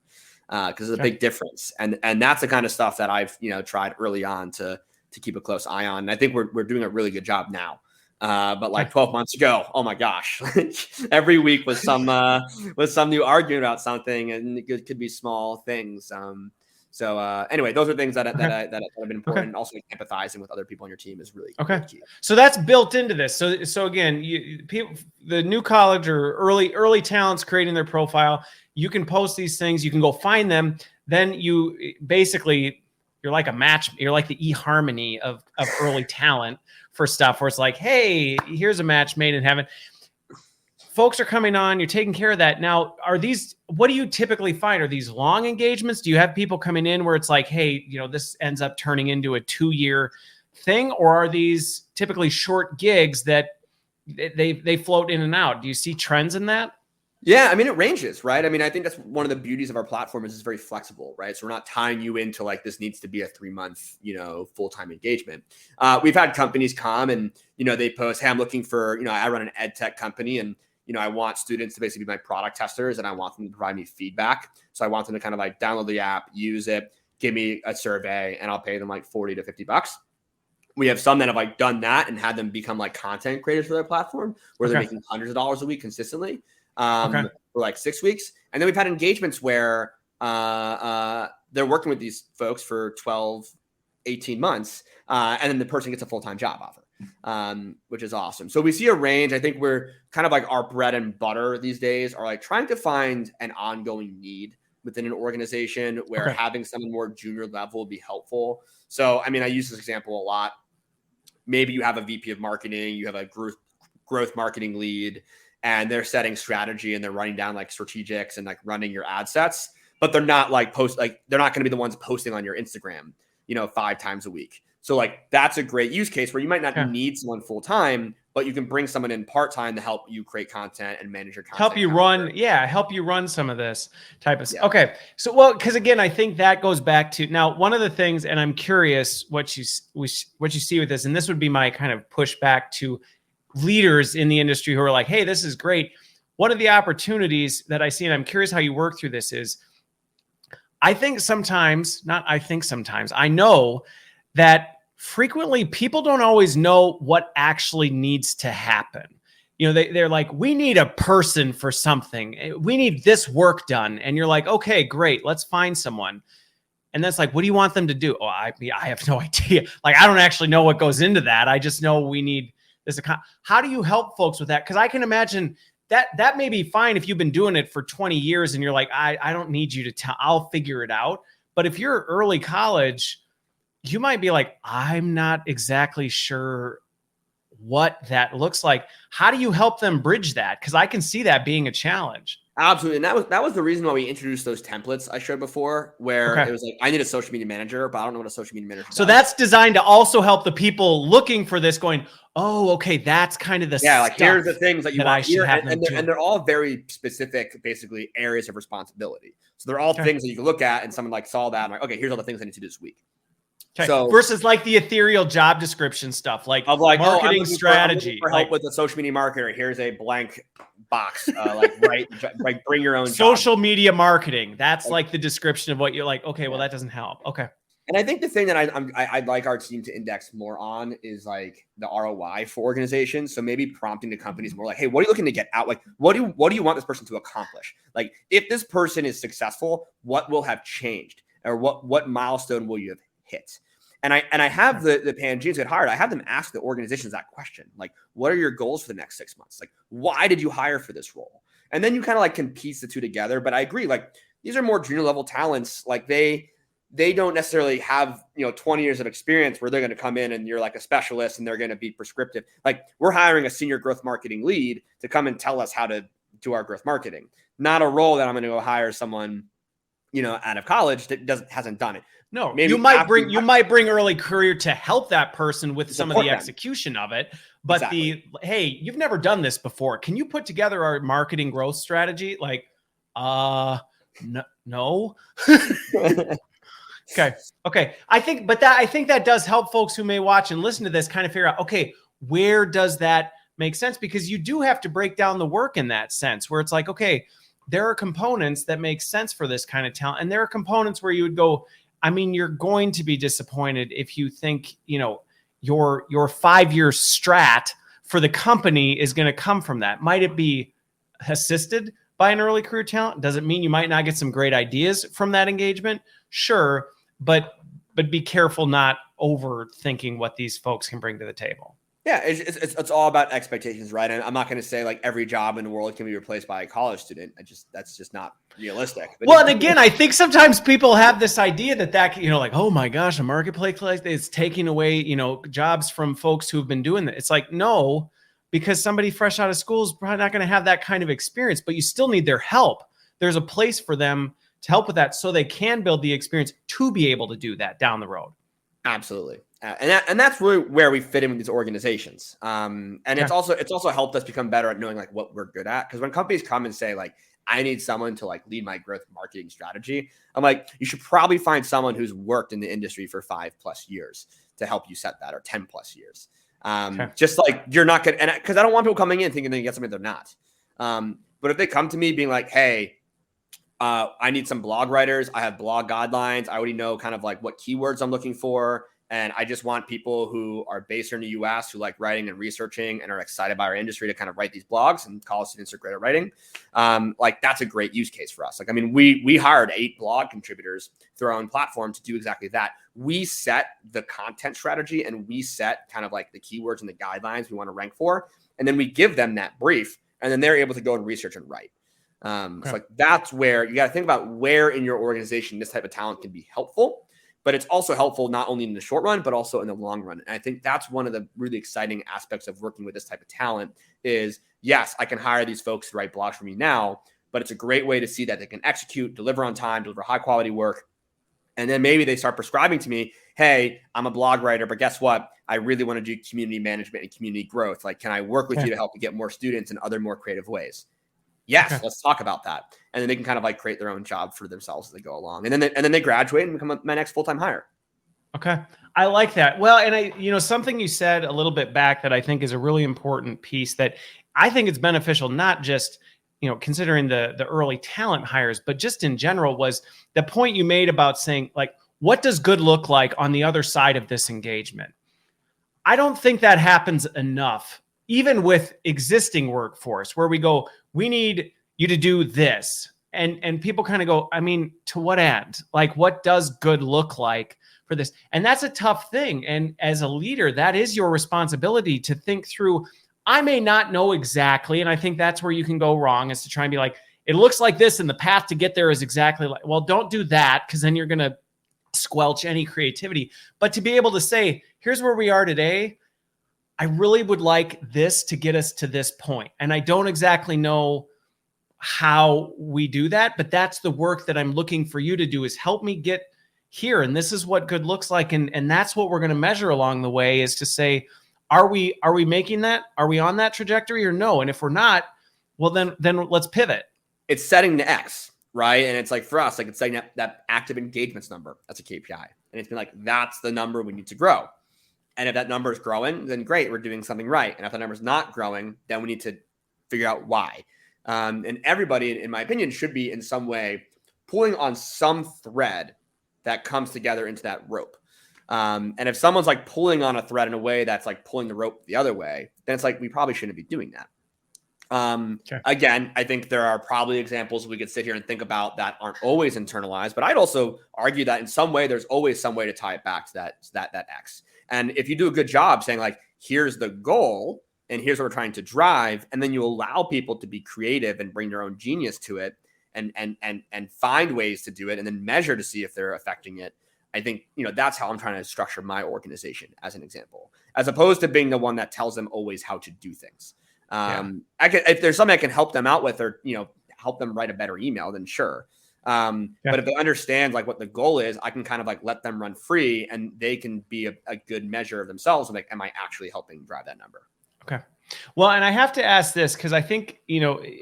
Because there's a big difference. And that's the kind of stuff that I've, tried early on to keep a close eye on. And I think we're doing a really good job now. But like 12 months ago, oh my gosh, every week was some new argument about something, and it could be small things. So anyway, those are things that have been important. And also empathizing with other people on your team is really key. So that's built into this. So again, the new college or early talents creating their profile, you can post these things, you can go find them. Then you basically, you're like you're like the eHarmony of early talent for stuff where it's like, hey, here's a match made in heaven. Folks are coming on, you're taking care of that. Now, what do you typically find? Are these long engagements? Do you have people coming in where it's like, hey, this ends up turning into a 2-year thing? Or are these typically short gigs that they float in and out? Do you see trends in that? Yeah, I mean, it ranges, right? I mean, I think that's one of the beauties of our platform is it's very flexible, right? So we're not tying you into like, this needs to be a 3-month, full-time engagement. We've had companies come and, they post, hey, I'm looking for, I run an ed tech company and, I want students to basically be my product testers, and I want them to provide me feedback. So I want them to kind of like download the app, use it, give me a survey, and I'll pay them like 40 to 50 bucks. We have some that have like done that and had them become like content creators for their platform, where they're making hundreds of dollars a week consistently for like 6 weeks. And then we've had engagements where they're working with these folks for 12, 18 months, and then the person gets a full-time job offer, which is awesome. So we see a range. I think we're kind of like our bread and butter these days are like trying to find an ongoing need within an organization where having someone more junior level would be helpful. So, I mean, I use this example a lot. Maybe you have a VP of marketing, you have a growth marketing lead, and they're setting strategy and they're running down like strategics and like running your ad sets, but they're not like they're not going to be the ones posting on your Instagram, 5 times a week. So like, that's a great use case where you might not need someone full time, but you can bring someone in part-time to help you create content and manage your content. Help you run some of this type of stuff. Okay. So, well, because again, I think that goes back to now, one of the things, and I'm curious what you see with this, and this would be my kind of pushback to leaders in the industry who are like, hey, this is great. One of the opportunities that I see, and I'm curious how you work through this, is I know that frequently people don't always know what actually needs to happen. They're like, we need a person for something. We need this work done. And you're like, okay, great. Let's find someone. And that's like, what do you want them to do? Oh, I have no idea. Like, I don't actually know what goes into that. I just know we need this. How do you help folks with that? Because I can imagine that may be fine if you've been doing it for 20 years and you're like, I don't need you to tell, I'll figure it out. But if you're early college, you might be like, I'm not exactly sure what that looks like. How do you help them bridge that? Because I can see that being a challenge. Absolutely. And that was the reason why we introduced those templates I showed before, where it was like, I need a social media manager, but I don't know what a social media manager does. So that's designed to also help the people looking for this going, oh, okay, that's kind of the stuff. Like, here's the things that you want here. And they're all very specific, basically, areas of responsibility. So they're all things that you can look at, and someone like saw that and like, okay, here's all the things I need to do this week. Okay. So versus like the ethereal job description stuff, like marketing strategy, for help with a social media marketer. Here's a blank box, like bring your own social media marketing. That's like the description of what you're like. Okay, well that doesn't help. Okay. And I think the thing that I'd like our team to index more on is like the ROI for organizations. So maybe prompting the companies more like, hey, what are you looking to get out? Like, what do you want this person to accomplish? Like, if this person is successful, what will have changed, or what milestone will you have hit? And I have the Pangeans get hired. I have them ask the organizations that question. Like, what are your goals for the next 6 months? Like, why did you hire for this role? And then you kind of like can piece the two together. But I agree, like, these are more junior level talents. Like, they don't necessarily have, 20 years of experience where they're going to come in and you're like a specialist and they're going to be prescriptive. Like, we're hiring a senior growth marketing lead to come and tell us how to do our growth marketing, not a role that I'm going to go hire someone, out of college that hasn't done it. No, maybe you might bring early career to help that person with some of the execution of it. But hey, you've never done this before. Can you put together our marketing growth strategy? Like, no. Okay. I think that does help folks who may watch and listen to this kind of figure out, okay, where does that make sense? Because you do have to break down the work in that sense where it's like, okay, there are components that make sense for this kind of talent. And there are components where you would go, I mean, you're going to be disappointed if you think, your 5-year strat for the company is going to come from that. Might it be assisted by an early career talent? Does it mean you might not get some great ideas from that engagement? Sure. But be careful not overthinking what these folks can bring to the table. Yeah, it's all about expectations, right? And I'm not going to say like every job in the world can be replaced by a college student. That's just not realistic. But well, and again, I think sometimes people have this idea that like, oh my gosh, a marketplace like this is taking away, jobs from folks who've been doing that. It's like, no, because somebody fresh out of school is probably not going to have that kind of experience, but you still need their help. There's a place for them to help with that so they can build the experience to be able to do that down the road. Absolutely. And that's really where we fit in with these organizations. And it's also helped us become better at knowing like what we're good at. Because when companies come and say like, I need someone to like lead my growth marketing strategy, I'm like, you should probably find someone who's worked in the industry for 5+ years to help you set that, or 10+ years. Just like you're not going to, because I don't want people coming in thinking they get something they're not. But if they come to me being like, hey, I need some blog writers. I have blog guidelines. I already know kind of like what keywords I'm looking for. And I just want people who are based here in the US who like writing and researching and are excited about our industry to kind of write these blogs, and college students are great at writing. Like that's a great use case for us. Like, I mean, we hired 8 blog contributors through our own platform to do exactly that. We set the content strategy and we set kind of like the keywords and the guidelines we want to rank for. And then we give them that brief, and then they're able to go and research and write. So like that's where you got to think about where in your organization this type of talent can be helpful, but it's also helpful not only in the short run, but also in the long run. And I think that's one of the really exciting aspects of working with this type of talent is, yes, I can hire these folks to write blogs for me now, but it's a great way to see that they can execute, deliver on time, deliver high quality work. And then maybe they start prescribing to me, hey, I'm a blog writer, but guess what? I really want to do community management and community growth. Like, can I work with you to help you get more students in other more creative ways? Yes, let's talk about that. And then they can kind of like create their own job for themselves as they go along. And then they graduate and become my next full-time hire. Okay. I like that. Well, and something you said a little bit back that I think is a really important piece that I think it's beneficial, not just, considering the early talent hires, but just in general, was the point you made about saying, like, what does good look like on the other side of this engagement? I don't think that happens enough, even with existing workforce, where we go, we need you to do this. And people kind of go, I mean, to what end? Like, what does good look like for this? And that's a tough thing. And as a leader, that is your responsibility to think through. I may not know exactly. And I think that's where you can go wrong, is to try and be like, it looks like this and the path to get there is exactly like, well, don't do that, because then you're going to squelch any creativity. But to be able to say, here's where we are today. I really would like this to get us to this point. And I don't exactly know how we do that, but that's the work that I'm looking for you to do, is help me get here. And this is what good looks like. And that's what we're going to measure along the way, is to say, are we making that? Are we on that trajectory or no? And if we're not, well, then let's pivot. It's setting the X, right? And it's like, for us, like, it's setting that active engagements number. That's a KPI. And it's been like, that's the number we need to grow. And if that number is growing, then great, we're doing something right. And if the number is not growing, then we need to figure out why. And everybody, in my opinion, should be in some way pulling on some thread that comes together into that rope. And if someone's like pulling on a thread in a way that's like pulling the rope the other way, then it's like, we probably shouldn't be doing that. Again, I think there are probably examples we could sit here and think about that aren't always internalized, but I'd also argue that in some way, there's always some way to tie it back to that X. And if you do a good job saying, like, here's the goal and here's what we're trying to drive, and then you allow people to be creative and bring their own genius to it and find ways to do it and then measure to see if they're affecting it. I think, that's how I'm trying to structure my organization, as an example, as opposed to being the one that tells them always how to do things. If there's something I can help them out with, or, help them write a better email, then sure. But if they understand like what the goal is, I can kind of like let them run free, and they can be a good measure of themselves. And like, am I actually helping drive that number? Okay. Well, and I have to ask this, because I think,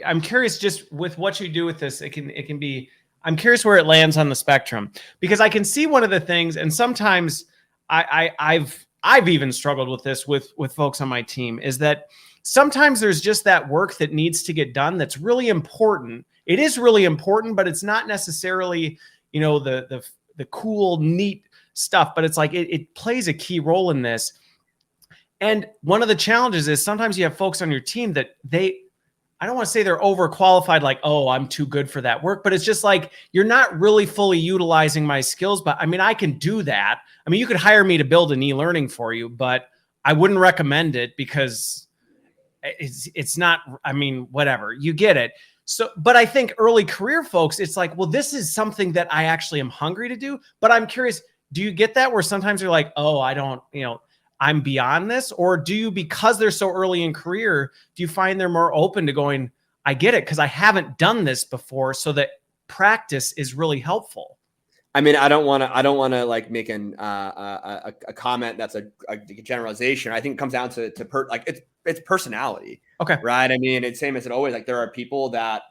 I'm curious, just with what you do with this, it can be, I'm curious where it lands on the spectrum, because I can see one of the things, and sometimes I've even struggled with this with folks on my team, is that sometimes there's just that work that needs to get done that's really important. It is really important, but it's not necessarily, the cool, neat stuff, but it's like it plays a key role in this. And one of the challenges is sometimes you have folks on your team that I don't want to say they're overqualified, like, oh, I'm too good for that work, but it's just like, you're not really fully utilizing my skills. But I mean, I can do that. I mean, you could hire me to build an e-learning for you, but I wouldn't recommend it, because it's not, I mean, whatever, you get it. So, but I think early career folks, it's like, well, this is something that I actually am hungry to do. But I'm curious, do you get that where sometimes you're like, oh, I don't, I'm beyond this? Or do you, because they're so early in career, do you find they're more open to going, I get it, because I haven't done this before, so that practice is really helpful? I mean, I don't want to like make a comment that's a generalization. I think it comes down to it's personality. Okay. Right. I mean, it's same as it always, like, there are people that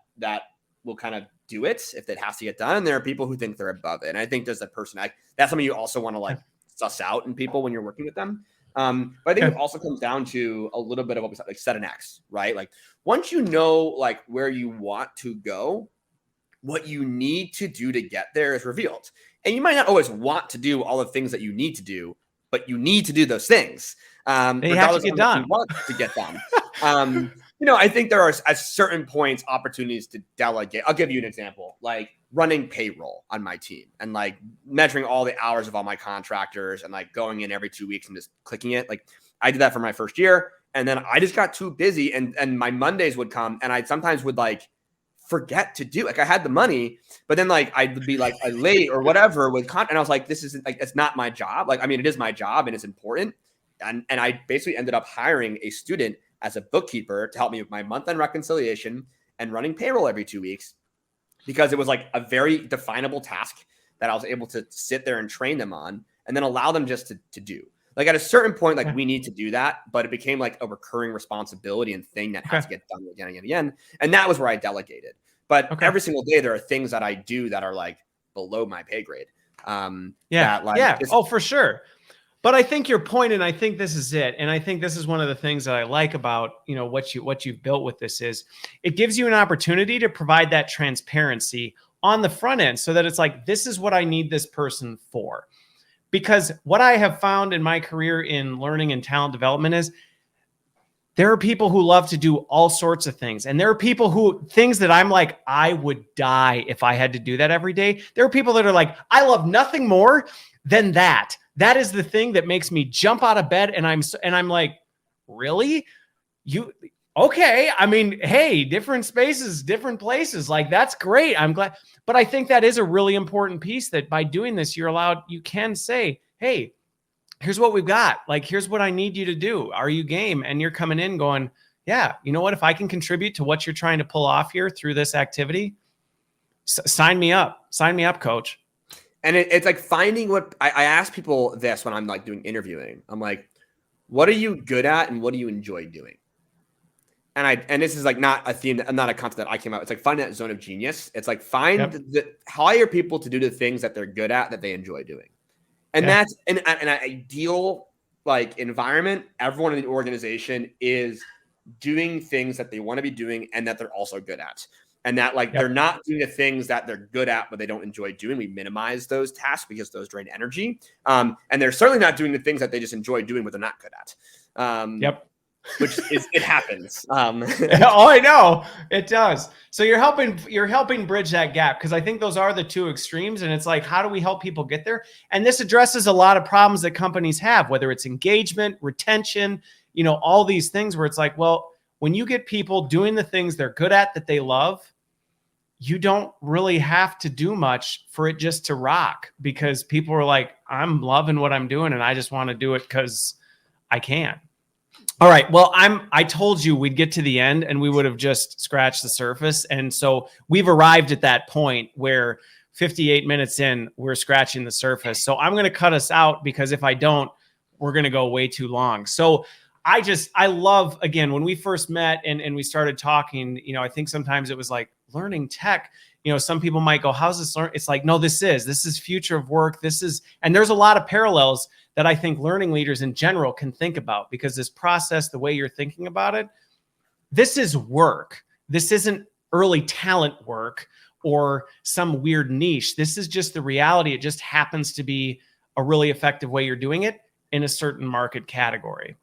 will kind of do it if it has to get done. And there are people who think they're above it. And I think there's a person that's something you also want to like suss out in people when you're working with them. But I think it also comes down to a little bit of what we said, like set an X, right? Like once you know like where you want to go, what you need to do to get there is revealed. And you might not always want to do all the things that you need to do, but you need to do those things, They have to regardless get of what you done. want to get done. I think there are at certain points opportunities to delegate. I'll give you an example, like running payroll on my team and like measuring all the hours of all my contractors and like going in every 2 weeks and just clicking it. Like I did that for my first year. And then I just got too busy and my Mondays would come and I sometimes would like forget to do, like I had the money, but then like I'd be like late or whatever with content. And I was like, this isn't like, it's not my job. Like, I mean, it is my job and it's important. And I basically ended up hiring a student as a bookkeeper to help me with my month-end reconciliation and running payroll every 2 weeks, because it was like a very definable task that I was able to sit there and train them on and then allow them just to do. Like at a certain point, like we need to do that, but it became like a recurring responsibility and thing that has to get done again and again. And that was where I delegated. But every single day, there are things that I do that are like below my pay grade. For sure. But I think your point, and I think this is it, and I think this is one of the things that I like about what you've built with this is it gives you an opportunity to provide that transparency on the front end, so that it's like, this is what I need this person for. Because what I have found in my career in learning and talent development is there are people who love to do all sorts of things. And there are people who things that I'm like, I would die if I had to do that every day. There are people that are like, I love nothing more than that. That is the thing that makes me jump out of bed. And I'm like, really? Okay. I mean, hey, different spaces, different places. Like, that's great. I'm glad. But I think that is a really important piece, that by doing this, you can say, hey, here's what we've got. Like, here's what I need you to do. Are you game? And you're coming in going, yeah, you know what? If I can contribute to what you're trying to pull off here through this activity, sign me up. Sign me up, coach. And it's like finding what I ask people this when I'm like doing interviewing. I'm like, what are you good at and what do you enjoy doing? And this is like not a theme, not a concept that I came out. It's like finding that zone of genius. It's like hire people to do the things that they're good at, that they enjoy doing. And that's an ideal like environment. Everyone in the organization is doing things that they want to be doing and that they're also good at. And that like they're not doing the things that they're good at, but they don't enjoy doing. We minimize those tasks because those drain energy. And they're certainly not doing the things that they just enjoy doing, but they're not good at. Which is, it happens. Oh, I know it does. So you're helping bridge that gap, because I think those are the two extremes. And it's like, how do we help people get there? And this addresses a lot of problems that companies have, whether it's engagement, retention, all these things where it's like, well, when you get people doing the things they're good at, that they love, you don't really have to do much for it just to rock, because people are like, I'm loving what I'm doing and I just want to do it because I can. All right. Well, I told you we'd get to the end and we would have just scratched the surface. And so we've arrived at that point where 58 minutes in, we're scratching the surface. So I'm going to cut us out, because if I don't, we're going to go way too long. So I love, again, when we first met and we started talking, I think sometimes it was like learning tech, some people might go, how's this learn? It's like, no, this is future of work. And there's a lot of parallels that I think learning leaders in general can think about, because this process, the way you're thinking about it, this is work. This isn't early talent work or some weird niche. This is just the reality. It just happens to be a really effective way you're doing it in a certain market category.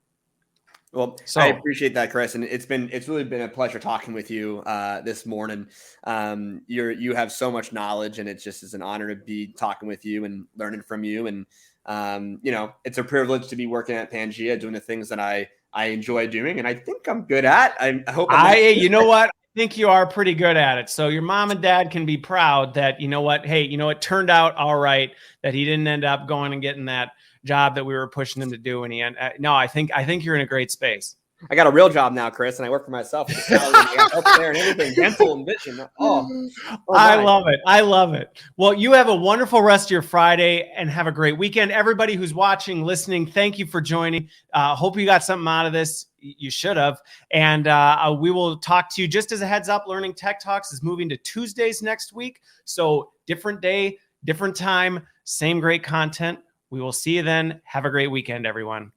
Well, so I appreciate that, Chris, and it's really been a pleasure talking with you this morning. You have so much knowledge, and it's an honor to be talking with you and learning from you. And it's a privilege to be working at Pangea, doing the things that I enjoy doing, and I think I'm good at. I hope. You know what? I think you are pretty good at it. So your mom and dad can be proud that, it turned out all right, that he didn't end up going and getting that job that we were pushing him to do. And I think you're in a great space. I got a real job now, Chris, and I work for myself. Up there and everything, dental and vision. I love it. Well, you have a wonderful rest of your Friday and have a great weekend. Everybody who's watching, listening, thank you for joining. Hope you got something out of this. You should have. And we will talk to you. Just as a heads up, Learning Tech Talks is moving to Tuesdays next week. So different day, different time, same great content. We will see you then. Have a great weekend, everyone.